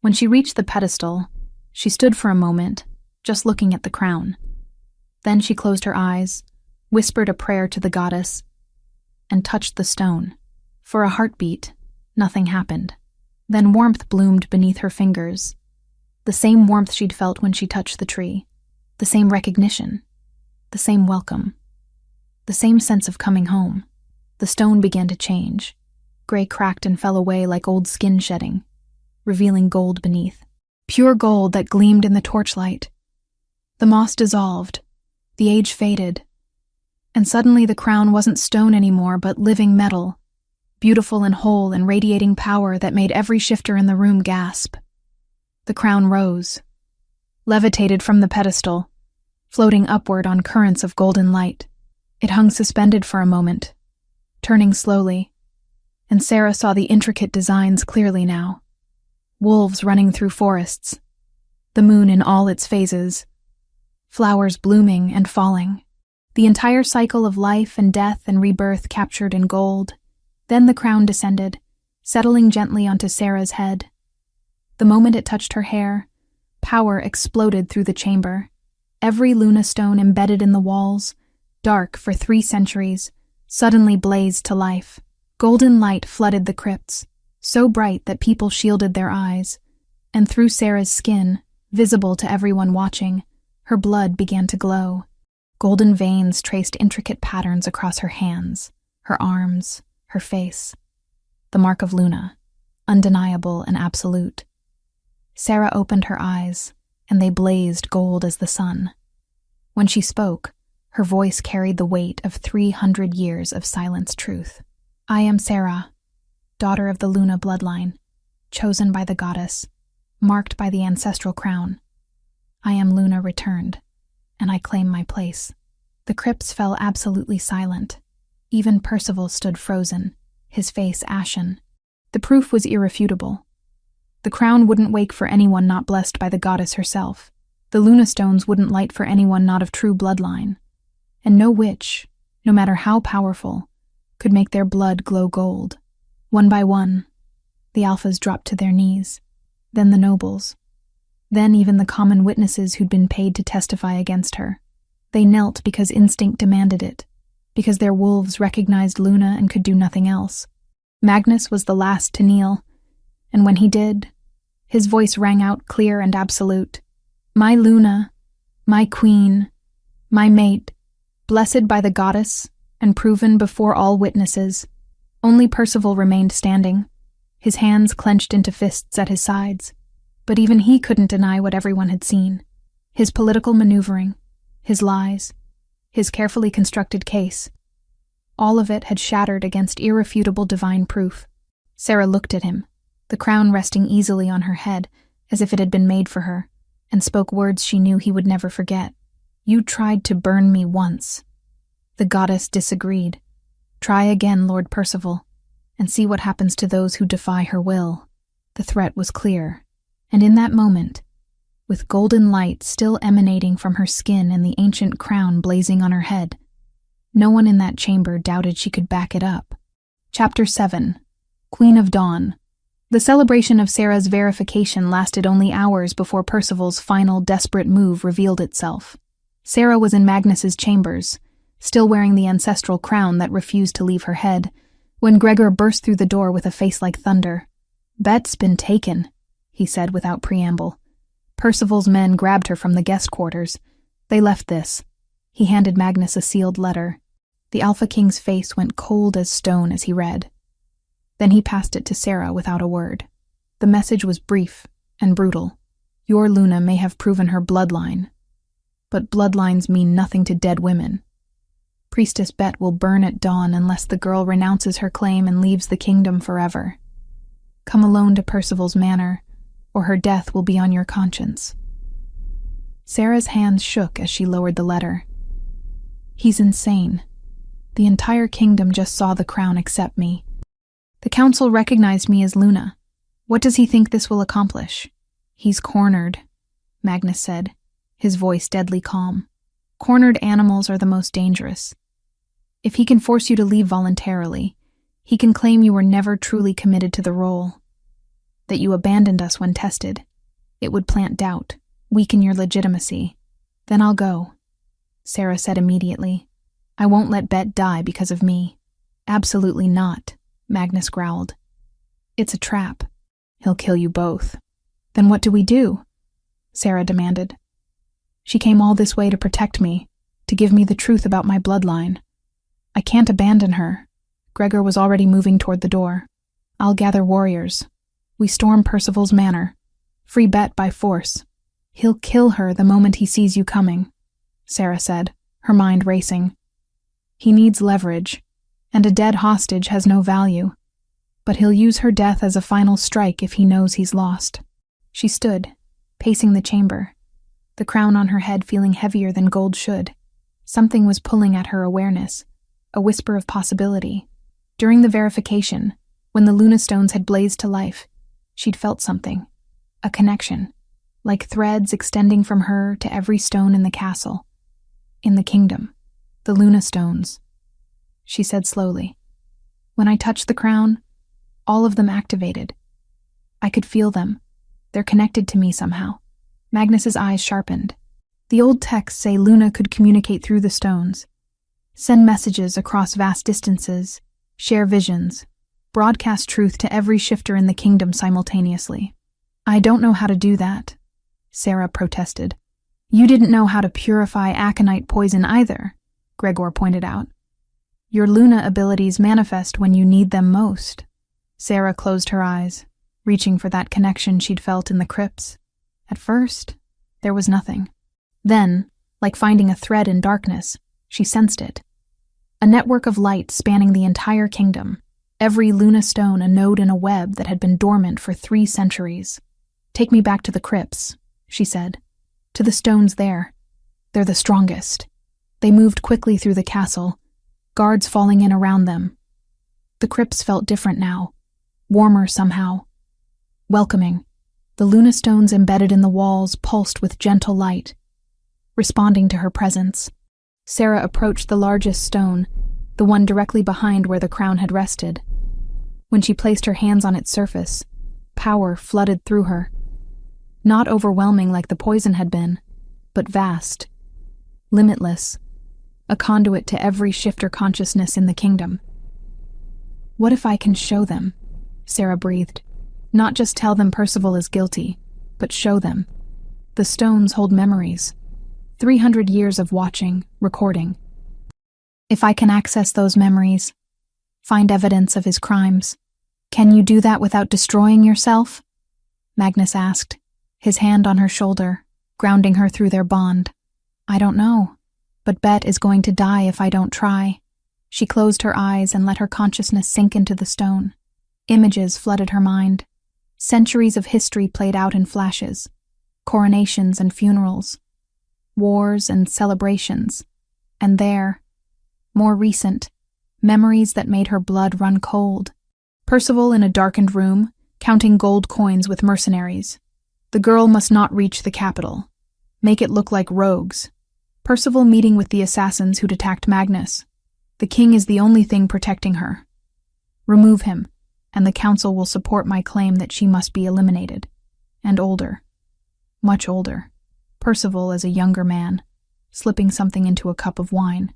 When she reached the pedestal, she stood for a moment, just looking at the crown. Then she closed her eyes, whispered a prayer to the goddess, and touched the stone. For a heartbeat, nothing happened. Then warmth bloomed beneath her fingers. The same warmth she'd felt when she touched the tree. The same recognition. The same welcome. The same sense of coming home. The stone began to change. Gray cracked and fell away like old skin shedding, revealing gold beneath. Pure gold that gleamed in the torchlight. The moss dissolved. The age faded. And suddenly the crown wasn't stone anymore, but living metal. Beautiful and whole and radiating power that made every shifter in the room gasp. The crown rose, levitated from the pedestal, floating upward on currents of golden light. It hung suspended for a moment, turning slowly, and Sarah saw the intricate designs clearly now. Wolves running through forests, the moon in all its phases, flowers blooming and falling, the entire cycle of life and death and rebirth captured in gold. Then the crown descended, settling gently onto Sarah's head. The moment it touched her hair, power exploded through the chamber. Every Luna stone embedded in the walls, dark for 3 centuries, suddenly blazed to life. Golden light flooded the crypts, so bright that people shielded their eyes, and through Sarah's skin, visible to everyone watching, her blood began to glow. Golden veins traced intricate patterns across her hands, her arms, her face. The mark of Luna, undeniable and absolute. Sarah opened her eyes, and they blazed gold as the sun. When she spoke, her voice carried the weight of 300 years of silenced truth. I am Sarah, daughter of the Luna bloodline, chosen by the goddess, marked by the ancestral crown. I am Luna returned, and I claim my place. The crypts fell absolutely silent. Even Percival stood frozen, his face ashen. The proof was irrefutable. The crown wouldn't wake for anyone not blessed by the goddess herself. The Luna stones wouldn't light for anyone not of true bloodline. And no witch, no matter how powerful, could make their blood glow gold. One by one, the alphas dropped to their knees, then the nobles, then even the common witnesses who'd been paid to testify against her. They knelt because instinct demanded it, because their wolves recognized Luna and could do nothing else. Magnus was the last to kneel, and when he did, his voice rang out clear and absolute. My Luna, my queen, my mate, blessed by the goddess and proven before all witnesses. Only Percival remained standing, his hands clenched into fists at his sides. But even he couldn't deny what everyone had seen. His political maneuvering, his lies, his carefully constructed case. All of it had shattered against irrefutable divine proof. Sarah looked at him, the crown resting easily on her head as if it had been made for her, and spoke words she knew he would never forget. You tried to burn me once. The goddess disagreed. Try again, Lord Percival, and see what happens to those who defy her will. The threat was clear, and in that moment, with golden light still emanating from her skin and the ancient crown blazing on her head, no one in that chamber doubted she could back it up. Chapter 7. Queen of Dawn. The celebration of Sarah's verification lasted only hours before Percival's final desperate move revealed itself. Sarah was in Magnus's chambers, still wearing the ancestral crown that refused to leave her head, when Gregor burst through the door with a face like thunder. Bet's been taken, he said without preamble. Percival's men grabbed her from the guest quarters. They left this. He handed Magnus a sealed letter. The Alpha King's face went cold as stone as he read. Then he passed it to Sarah without a word. The message was brief and brutal. Your Luna may have proven her bloodline, but bloodlines mean nothing to dead women. Priestess Bet will burn at dawn unless the girl renounces her claim and leaves the kingdom forever. Come alone to Percival's manor, or her death will be on your conscience. Sarah's hands shook as she lowered the letter. He's insane. The entire kingdom just saw the crown accept me. The council recognized me as Luna. What does he think this will accomplish? He's cornered, Magnus said, his voice deadly calm. Cornered animals are the most dangerous. If he can force you to leave voluntarily, he can claim you were never truly committed to the role, that you abandoned us when tested. It would plant doubt, weaken your legitimacy. Then I'll go, Sarah said immediately. I won't let Bet die because of me. Absolutely not, Magnus growled. It's a trap. He'll kill you both. Then what do we do? Sarah demanded. She came all this way to protect me, to give me the truth about my bloodline. I can't abandon her. Gregor was already moving toward the door. I'll gather warriors. We storm Percival's manor. Free Bet by force. He'll kill her the moment he sees you coming, Sarah said, her mind racing. He needs leverage, and a dead hostage has no value. But he'll use her death as a final strike if he knows he's lost. She stood, pacing the chamber, the crown on her head feeling heavier than gold should. Something was pulling at her awareness, a whisper of possibility. During the verification, when the Luna stones had blazed to life, she'd felt something, a connection, like threads extending from her to every stone in the castle. In the kingdom, the Luna stones, she said slowly. When I touched the crown, all of them activated. I could feel them. They're connected to me somehow. Magnus's eyes sharpened. The old texts say Luna could communicate through the stones, send messages across vast distances, share visions, broadcast truth to every shifter in the kingdom simultaneously. I don't know how to do that, Sarah protested. You didn't know how to purify aconite poison either, Gregor pointed out. Your Luna abilities manifest when you need them most. Sarah closed her eyes, reaching for that connection she'd felt in the crypts. At first, there was nothing. Then, like finding a thread in darkness, she sensed it. A network of light spanning the entire kingdom, every Luna stone a node in a web that had been dormant for 3 centuries. Take me back to the crypts, she said. To the stones there. They're the strongest. They moved quickly through the castle, guards falling in around them. The crypts felt different now, warmer somehow. Welcoming. The Luna stones embedded in the walls pulsed with gentle light, responding to her presence. Sarah approached the largest stone, the one directly behind where the crown had rested. When she placed her hands on its surface, power flooded through her. Not overwhelming like the poison had been, but vast, limitless, a conduit to every shifter consciousness in the kingdom. What if I can show them? Sarah breathed. Not just tell them Percival is guilty, but show them. The stones hold memories. 300 years of watching, recording. If I can access those memories, find evidence of his crimes, can you do that without destroying yourself? Magnus asked, his hand on her shoulder, grounding her through their bond. I don't know, but Bet is going to die if I don't try. She closed her eyes and let her consciousness sink into the stone. Images flooded her mind. Centuries of history played out in flashes. Coronations and funerals. Wars and celebrations. And there, more recent, memories that made her blood run cold. Percival in a darkened room, counting gold coins with mercenaries. The girl must not reach the capital. Make it look like rogues. Percival meeting with the assassins who'd attacked Magnus. The king is the only thing protecting her. Remove him, and the council will support my claim that she must be eliminated. And older. Much older. Percival as a younger man, slipping something into a cup of wine.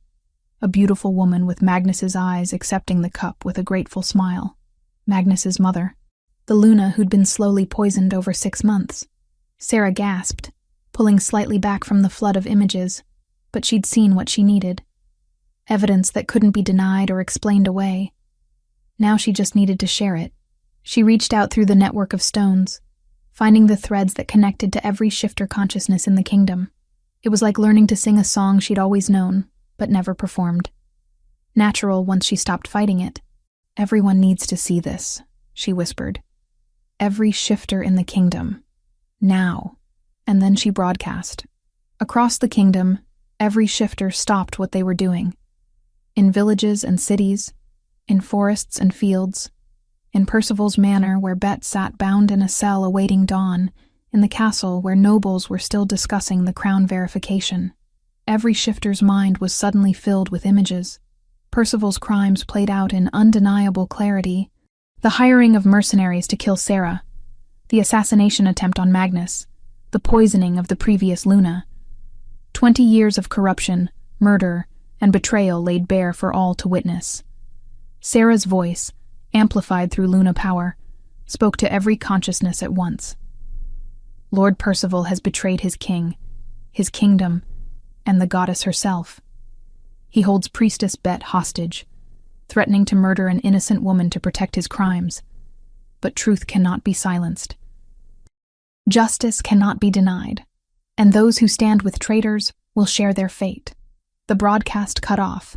A beautiful woman with Magnus's eyes accepting the cup with a grateful smile. Magnus's mother. The Luna who'd been slowly poisoned over 6 months. Sarah gasped, pulling slightly back from the flood of images, but she'd seen what she needed. Evidence that couldn't be denied or explained away. Now she just needed to share it. She reached out through the network of stones, finding the threads that connected to every shifter consciousness in the kingdom. It was like learning to sing a song she'd always known, but never performed. Natural once she stopped fighting it. Everyone needs to see this, she whispered. Every shifter in the kingdom. Now. And then she broadcast. Across the kingdom, every shifter stopped what they were doing. In villages and cities, in forests and fields, in Percival's manor where Bet sat bound in a cell awaiting dawn, in the castle where nobles were still discussing the crown verification. Every shifter's mind was suddenly filled with images. Percival's crimes played out in undeniable clarity. The hiring of mercenaries to kill Sarah, the assassination attempt on Magnus, the poisoning of the previous Luna. 20 years of corruption, murder, and betrayal laid bare for all to witness. Sarah's voice, amplified through Luna power, spoke to every consciousness at once. Lord Percival has betrayed his king, his kingdom, and the goddess herself. He holds Priestess Bet hostage, threatening to murder an innocent woman to protect his crimes. But truth cannot be silenced. Justice cannot be denied, and those who stand with traitors will share their fate. The broadcast cut off,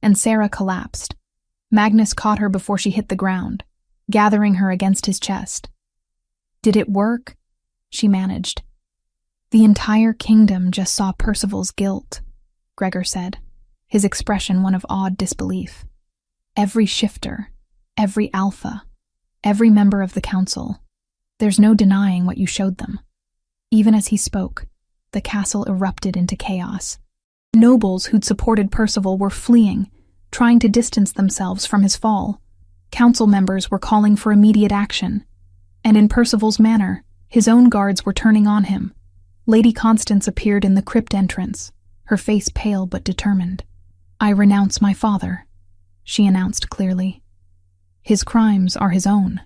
and Sarah collapsed. Magnus caught her before she hit the ground, gathering her against his chest. Did it work? She managed. The entire kingdom just saw Percival's guilt, Gregor said, his expression one of awed disbelief. Every shifter, every alpha, every member of the council. There's no denying what you showed them. Even as he spoke, the castle erupted into chaos. Nobles who'd supported Percival were fleeing, trying to distance themselves from his fall. Council members were calling for immediate action. And in Percival's manor, his own guards were turning on him. Lady Constance appeared in the crypt entrance, her face pale but determined. "I renounce my father," she announced clearly. "His crimes are his own.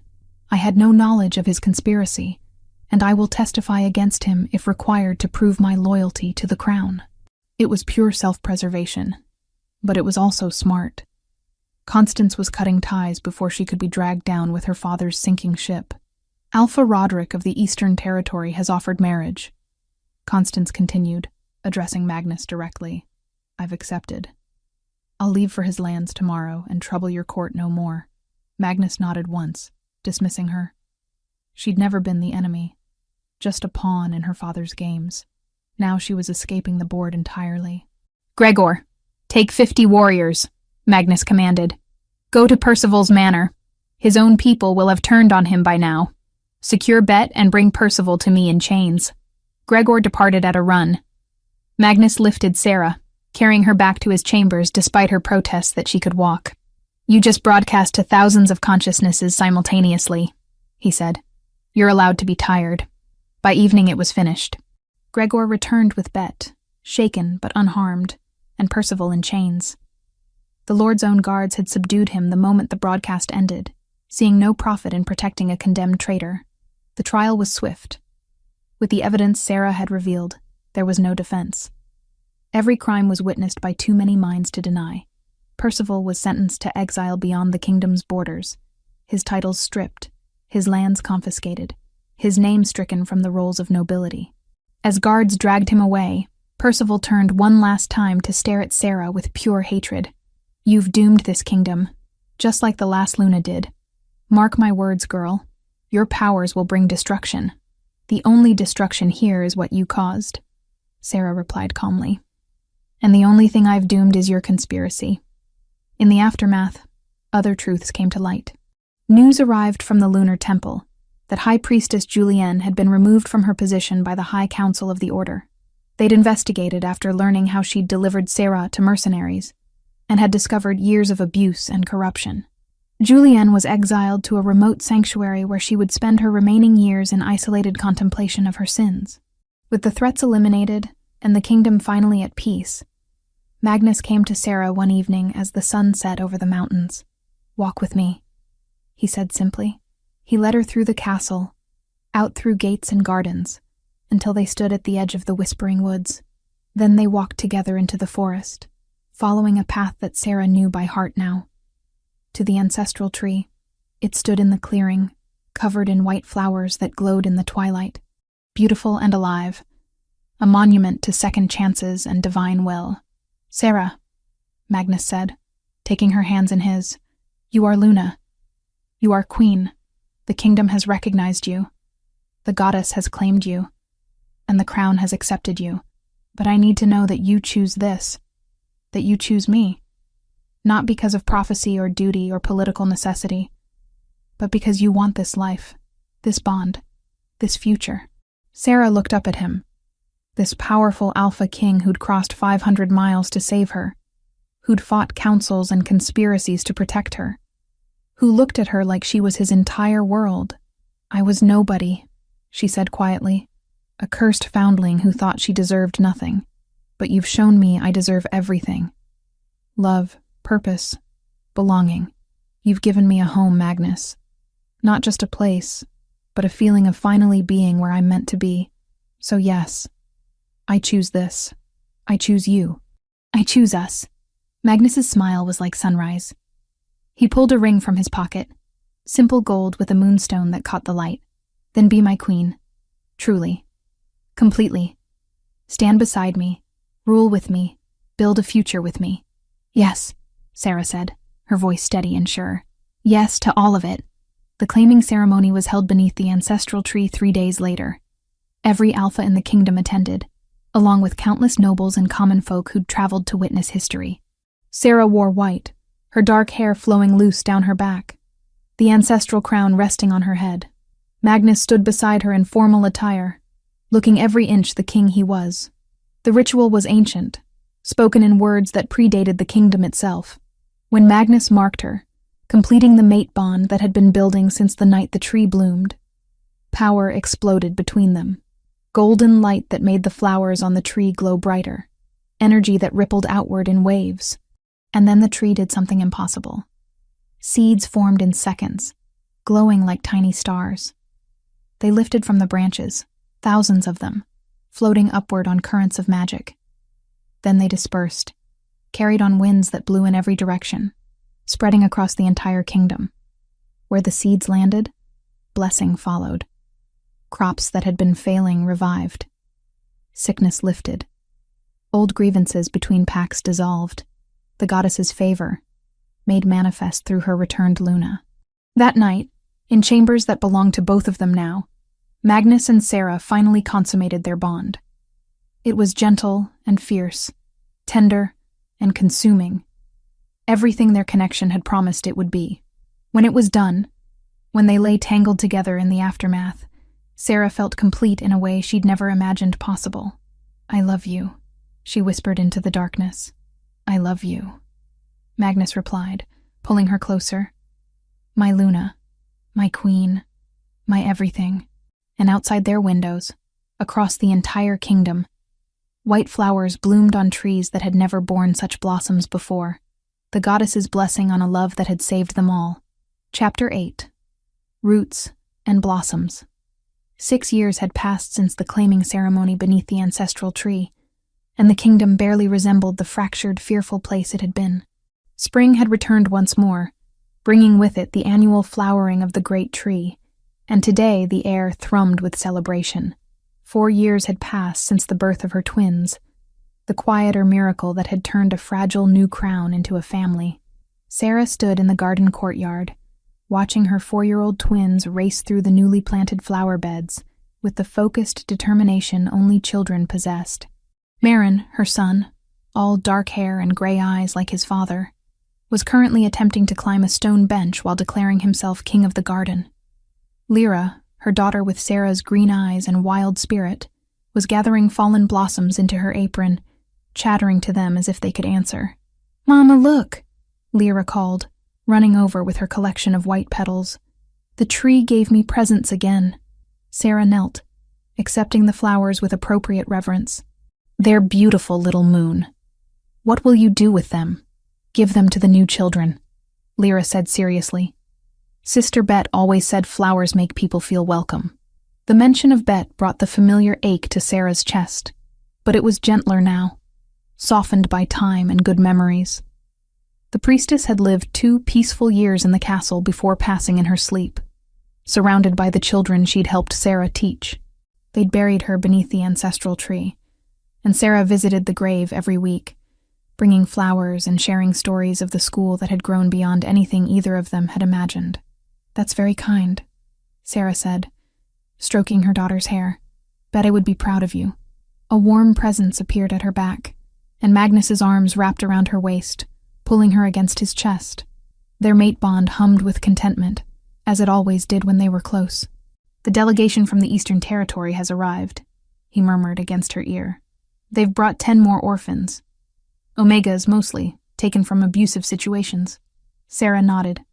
I had no knowledge of his conspiracy, and I will testify against him if required to prove my loyalty to the crown." It was pure self-preservation, but it was also smart. Constance was cutting ties before she could be dragged down with her father's sinking ship. "Alpha Roderick of the Eastern Territory has offered marriage," Constance continued, addressing Magnus directly. "I've accepted. I'll leave for his lands tomorrow and trouble your court no more." Magnus nodded once, dismissing her. She'd never been the enemy, just a pawn in her father's games. Now she was escaping the board entirely. "Gregor, take 50 warriors," Magnus commanded. "Go to Percival's manor. His own people will have turned on him by now. Secure Bet and bring Percival to me in chains." Gregor departed at a run. Magnus lifted Sarah, carrying her back to his chambers despite her protests that she could walk. "You just broadcast to thousands of consciousnesses simultaneously," he said. "You're allowed to be tired." By evening it was finished. Gregor returned with Bet, shaken but unharmed, and Percival in chains. The Lord's own guards had subdued him the moment the broadcast ended, seeing no profit in protecting a condemned traitor. The trial was swift. With the evidence Sarah had revealed, there was no defense. Every crime was witnessed by too many minds to deny. Percival was sentenced to exile beyond the kingdom's borders, his titles stripped, his lands confiscated, his name stricken from the rolls of nobility. As guards dragged him away, Percival turned one last time to stare at Sarah with pure hatred. "You've doomed this kingdom, just like the last Luna did. Mark my words, girl. Your powers will bring destruction. The only destruction here is what you caused," Sarah replied calmly. "And the only thing I've doomed is your conspiracy." In the aftermath, other truths came to light. News arrived from the Lunar Temple that High Priestess Julienne had been removed from her position by the High Council of the Order. They'd investigated after learning how she'd delivered Sarah to mercenaries, and had discovered years of abuse and corruption. Julienne was exiled to a remote sanctuary where she would spend her remaining years in isolated contemplation of her sins. With the threats eliminated and the kingdom finally at peace, Magnus came to Sarah one evening as the sun set over the mountains. "Walk with me," he said simply. He led her through the castle, out through gates and gardens, until they stood at the edge of the whispering woods. Then they walked together into the forest, following a path that Sarah knew by heart now. To the ancestral tree, it stood in the clearing, covered in white flowers that glowed in the twilight, beautiful and alive, a monument to second chances and divine will. "Sarah," Magnus said, taking her hands in his, "you are Luna. You are queen. The kingdom has recognized you. The goddess has claimed you, and the crown has accepted you. But I need to know that you choose this, that you choose me. Not because of prophecy or duty or political necessity, but because you want this life, this bond, this future." Sarah looked up at him, this powerful alpha king who'd crossed 500 miles to save her, who'd fought councils and conspiracies to protect her, who looked at her like she was his entire world. "I was nobody," she said quietly, "a cursed foundling who thought she deserved nothing. But you've shown me I deserve everything. Love, purpose, belonging. You've given me a home, Magnus. Not just a place, but a feeling of finally being where I'm meant to be. So yes, I choose this. I choose you. I choose us." Magnus's smile was like sunrise. He pulled a ring from his pocket, simple gold with a moonstone that caught the light. "Then be my queen. Truly. Completely. Stand beside me. Rule with me. Build a future with me." "Yes," Sarah said, her voice steady and sure. "Yes to all of it." The claiming ceremony was held beneath the ancestral tree 3 days later. Every alpha in the kingdom attended, along with countless nobles and common folk who'd traveled to witness history. Sarah wore white, her dark hair flowing loose down her back, the ancestral crown resting on her head. Magnus stood beside her in formal attire, looking every inch the king he was. The ritual was ancient, spoken in words that predated the kingdom itself. When Magnus marked her, completing the mate bond that had been building since the night the tree bloomed, power exploded between them. Golden light that made the flowers on the tree glow brighter, energy that rippled outward in waves. And then the tree did something impossible. Seeds formed in seconds, glowing like tiny stars. They lifted from the branches, thousands of them, floating upward on currents of magic. Then they dispersed, carried on winds that blew in every direction, spreading across the entire kingdom. Where the seeds landed, blessing followed. Crops that had been failing revived. Sickness lifted. Old grievances between packs dissolved. The goddess's favor, made manifest through her returned Luna. That night, in chambers that belonged to both of them now, Magnus and Sarah finally consummated their bond. It was gentle and fierce, tender and consuming. Everything their connection had promised it would be. When it was done, when they lay tangled together in the aftermath, Sarah felt complete in a way she'd never imagined possible. "I love you," she whispered into the darkness. "I love you," Magnus replied, pulling her closer. "My Luna, my queen, my everything." And outside their windows, across the entire kingdom, white flowers bloomed on trees that had never borne such blossoms before, the goddess's blessing on a love that had saved them all. Chapter 8. Roots and Blossoms. 6 years had passed since the claiming ceremony beneath the ancestral tree, and the kingdom barely resembled the fractured, fearful place it had been. Spring had returned once more, bringing with it the annual flowering of the great tree, and today the air thrummed with celebration. 4 years had passed since the birth of her twins, the quieter miracle that had turned a fragile new crown into a family. Sarah stood in the garden courtyard, watching her 4-year-old twins race through the newly planted flower beds with the focused determination only children possessed. Marin, her son, all dark hair and gray eyes like his father, was currently attempting to climb a stone bench while declaring himself king of the garden. Lyra, her daughter with Sarah's green eyes and wild spirit, was gathering fallen blossoms into her apron, chattering to them as if they could answer. "Mama, look," Lyra called, running over with her collection of white petals. "The tree gave me presents again." Sarah knelt, accepting the flowers with appropriate reverence. "They're beautiful, little moon. What will you do with them?" "Give them to the new children," Lyra said seriously. Sister Bet always said flowers make people feel welcome. The mention of Bet brought the familiar ache to Sarah's chest, but it was gentler now, softened by time and good memories. The priestess had lived 2 peaceful years in the castle before passing in her sleep, surrounded by the children she'd helped Sarah teach. They'd buried her beneath the ancestral tree, and Sarah visited the grave every week, bringing flowers and sharing stories of the school that had grown beyond anything either of them had imagined. "That's very kind," Sarah said, stroking her daughter's hair. "Bet I would be proud of you." A warm presence appeared at her back, and Magnus's arms wrapped around her waist, pulling her against his chest. Their mate bond hummed with contentment, as it always did when they were close. "The delegation from the Eastern Territory has arrived," he murmured against her ear. "They've brought 10 more orphans. Omegas, mostly, taken from abusive situations." Sarah nodded,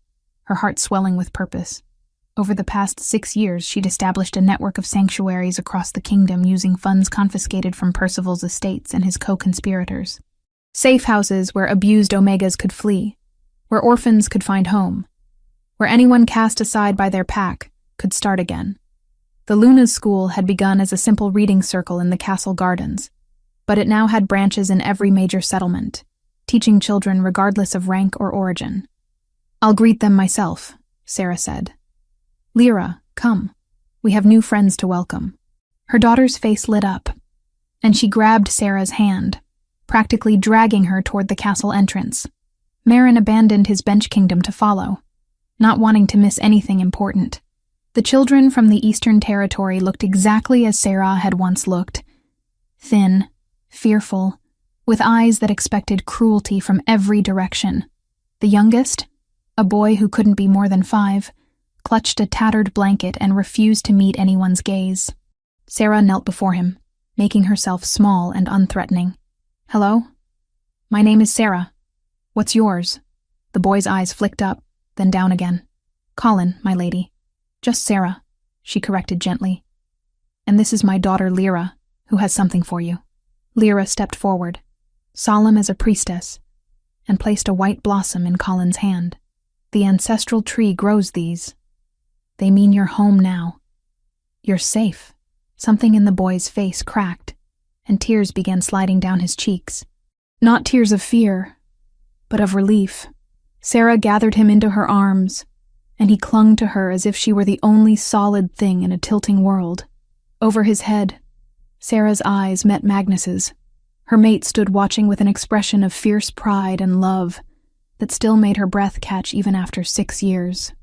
her heart swelling with purpose. Over the past 6 years, she'd established a network of sanctuaries across the kingdom using funds confiscated from Percival's estates and his co-conspirators. Safe houses where abused Omegas could flee, where orphans could find home, where anyone cast aside by their pack could start again. The Luna's school had begun as a simple reading circle in the castle gardens, but it now had branches in every major settlement, teaching children regardless of rank or origin. "I'll greet them myself," Sarah said. "Lyra, come. We have new friends to welcome." Her daughter's face lit up, and she grabbed Sarah's hand, practically dragging her toward the castle entrance. Marin abandoned his bench kingdom to follow, not wanting to miss anything important. The children from the Eastern Territory looked exactly as Sarah had once looked, thin, fearful, with eyes that expected cruelty from every direction. The youngest, a boy who couldn't be more than 5, clutched a tattered blanket and refused to meet anyone's gaze. Sarah knelt before him, making herself small and unthreatening. "Hello? My name is Sarah. What's yours?" The boy's eyes flicked up, then down again. "Colin, my lady. Just Sarah," she corrected gently. "And this is my daughter Lyra, who has something for you." Lyra stepped forward, solemn as a priestess, and placed a white blossom in Colin's hand. "The ancestral tree grows these. They mean you're home now. You're safe." Something in the boy's face cracked, and tears began sliding down his cheeks. Not tears of fear, but of relief. Sarah gathered him into her arms, and he clung to her as if she were the only solid thing in a tilting world. Over his head, Sarah's eyes met Magnus's. Her mate stood watching with an expression of fierce pride and love that still made her breath catch even after 6 years.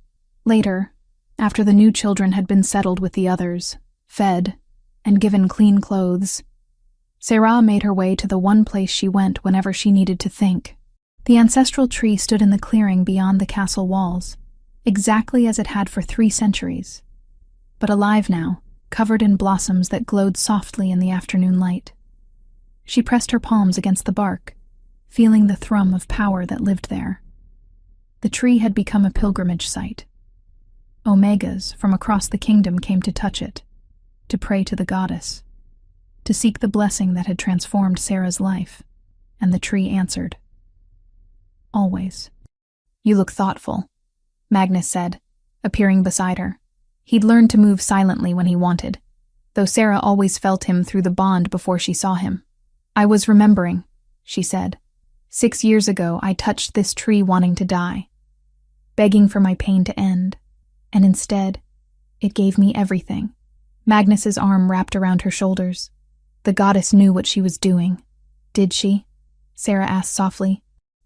Later, after the new children had been settled with the others, fed, and given clean clothes, Sarah made her way to the one place she went whenever she needed to think. The ancestral tree stood in the clearing beyond the castle walls, exactly as it had for 3 centuries, but alive now, covered in blossoms that glowed softly in the afternoon light. She pressed her palms against the bark, feeling the thrum of power that lived there. The tree had become a pilgrimage site. Omegas from across the kingdom came to touch it, to pray to the goddess, to seek the blessing that had transformed Sarah's life, and the tree answered. Always. "You look thoughtful," Magnus said, appearing beside her. He'd learned to move silently when he wanted, though Sarah always felt him through the bond before she saw him. "I was remembering," she said. 6 years ago, I touched this tree wanting to die, begging for my pain to end, and instead, it gave me everything." Magnus's arm wrapped around her shoulders. The goddess knew what she was doing. "Did she?" Sarah asked softly.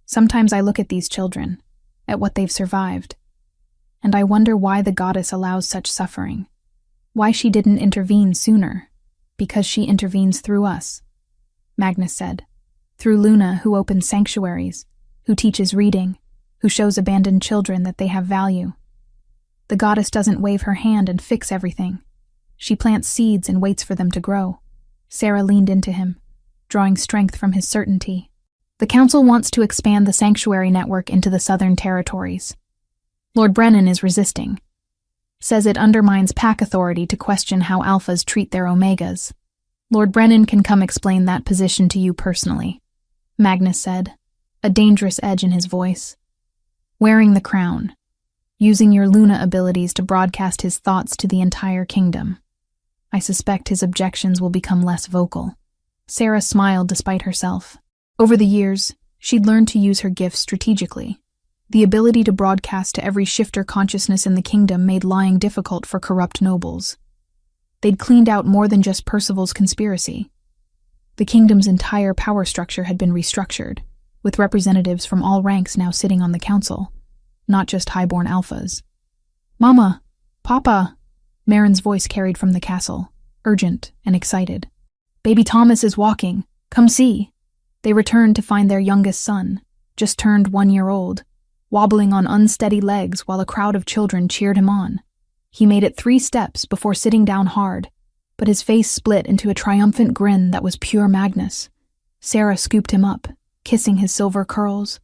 "Sometimes I look at these children, at what they've survived, and I wonder why the goddess allows such suffering. Why she didn't intervene sooner. Because she intervenes through us," Magnus said. "Through Luna, who opens sanctuaries, who teaches reading, who shows abandoned children that they have value. The goddess doesn't wave her hand and fix everything. She plants seeds and waits for them to grow." Sarah leaned into him, drawing strength from his certainty. "The council wants to expand the sanctuary network into the southern territories. Lord Brennan is resisting. Says it undermines pack authority to question how alphas treat their omegas. Lord Brennan can come explain that position to you personally," Magnus said, a dangerous edge in his voice. "Wearing the crown, using your Luna abilities to broadcast his thoughts to the entire kingdom. I suspect his objections will become less vocal." Sarah smiled despite herself. Over the years, she'd learned to use her gifts strategically. The ability to broadcast to every shifter consciousness in the kingdom made lying difficult for corrupt nobles. They'd cleaned out more than just Percival's conspiracy. The kingdom's entire power structure had been restructured, with representatives from all ranks now sitting on the council, not just highborn alphas. "Mama! Papa!" Marin's voice carried from the castle, urgent and excited. "Baby Thomas is walking. Come see." They returned to find their youngest son, just turned 1 year old, wobbling on unsteady legs while a crowd of children cheered him on. He made it 3 steps before sitting down hard, but his face split into a triumphant grin that was pure madness. Sarah scooped him up, kissing his silver curls,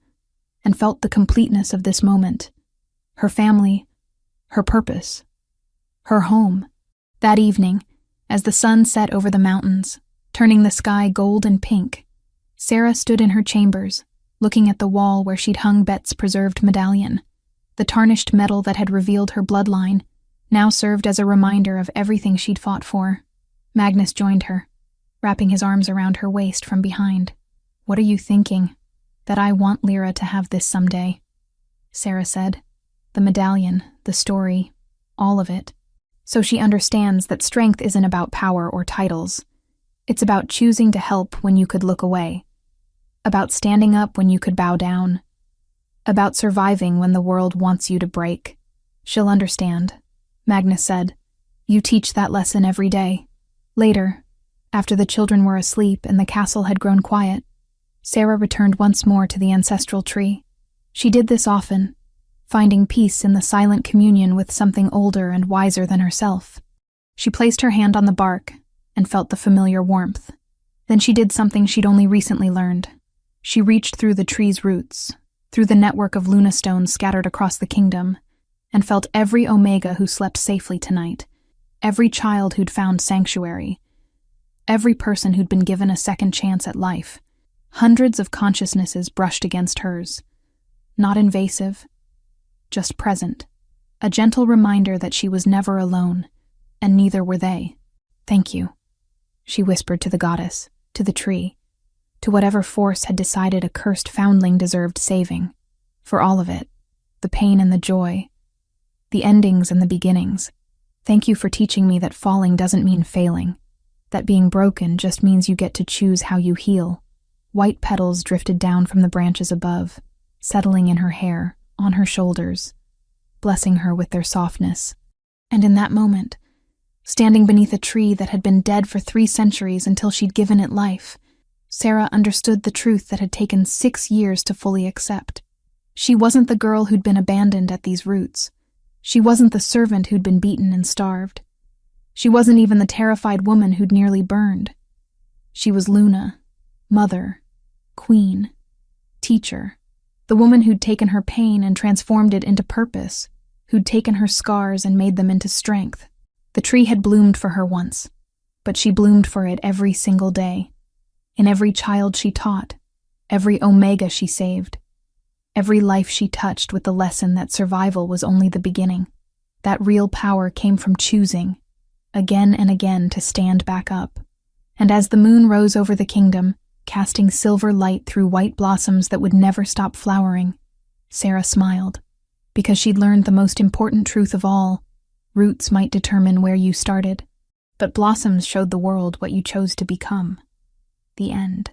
and felt the completeness of this moment. Her family, her purpose, her home. That evening, as the sun set over the mountains, turning the sky gold and pink, Sarah stood in her chambers, looking at the wall where she'd hung Bet's preserved medallion. The tarnished metal that had revealed her bloodline now served as a reminder of everything she'd fought for. Magnus joined her, wrapping his arms around her waist from behind. "What are you thinking?" "That I want Lyra to have this someday," Sarah said. "The medallion, the story, all of it. So she understands that strength isn't about power or titles. It's about choosing to help when you could look away. About standing up when you could bow down. About surviving when the world wants you to break. She'll understand," Magnus said. "You teach that lesson every day." Later, after the children were asleep and the castle had grown quiet, Sarah returned once more to the ancestral tree. She did this often, finding peace in the silent communion with something older and wiser than herself. She placed her hand on the bark and felt the familiar warmth. Then she did something she'd only recently learned. She reached through the tree's roots, through the network of lunastones scattered across the kingdom, and felt every Omega who slept safely tonight, every child who'd found sanctuary, every person who'd been given a second chance at life. Hundreds of consciousnesses brushed against hers. Not invasive, just present. A gentle reminder that she was never alone, and neither were they. "Thank you," she whispered to the goddess, to the tree, to whatever force had decided a cursed foundling deserved saving. For all of it, the pain and the joy, the endings and the beginnings. Thank you for teaching me that falling doesn't mean failing, that being broken just means you get to choose how you heal. White petals drifted down from the branches above, settling in her hair, on her shoulders, blessing her with their softness. And in that moment, standing beneath a tree that had been dead for 3 centuries until she'd given it life, Sarah understood the truth that had taken 6 years to fully accept. She wasn't the girl who'd been abandoned at these roots. She wasn't the servant who'd been beaten and starved. She wasn't even the terrified woman who'd nearly burned. She was Luna, mother, queen, teacher, the woman who'd taken her pain and transformed it into purpose, who'd taken her scars and made them into strength. The tree had bloomed for her once, but she bloomed for it every single day, in every child she taught, every Omega she saved, every life she touched with the lesson that survival was only the beginning. That real power came from choosing, again and again, to stand back up. And as the moon rose over the kingdom, casting silver light through white blossoms that would never stop flowering, Sarah smiled, because she'd learned the most important truth of all: roots might determine where you started, but blossoms showed the world what you chose to become. The end.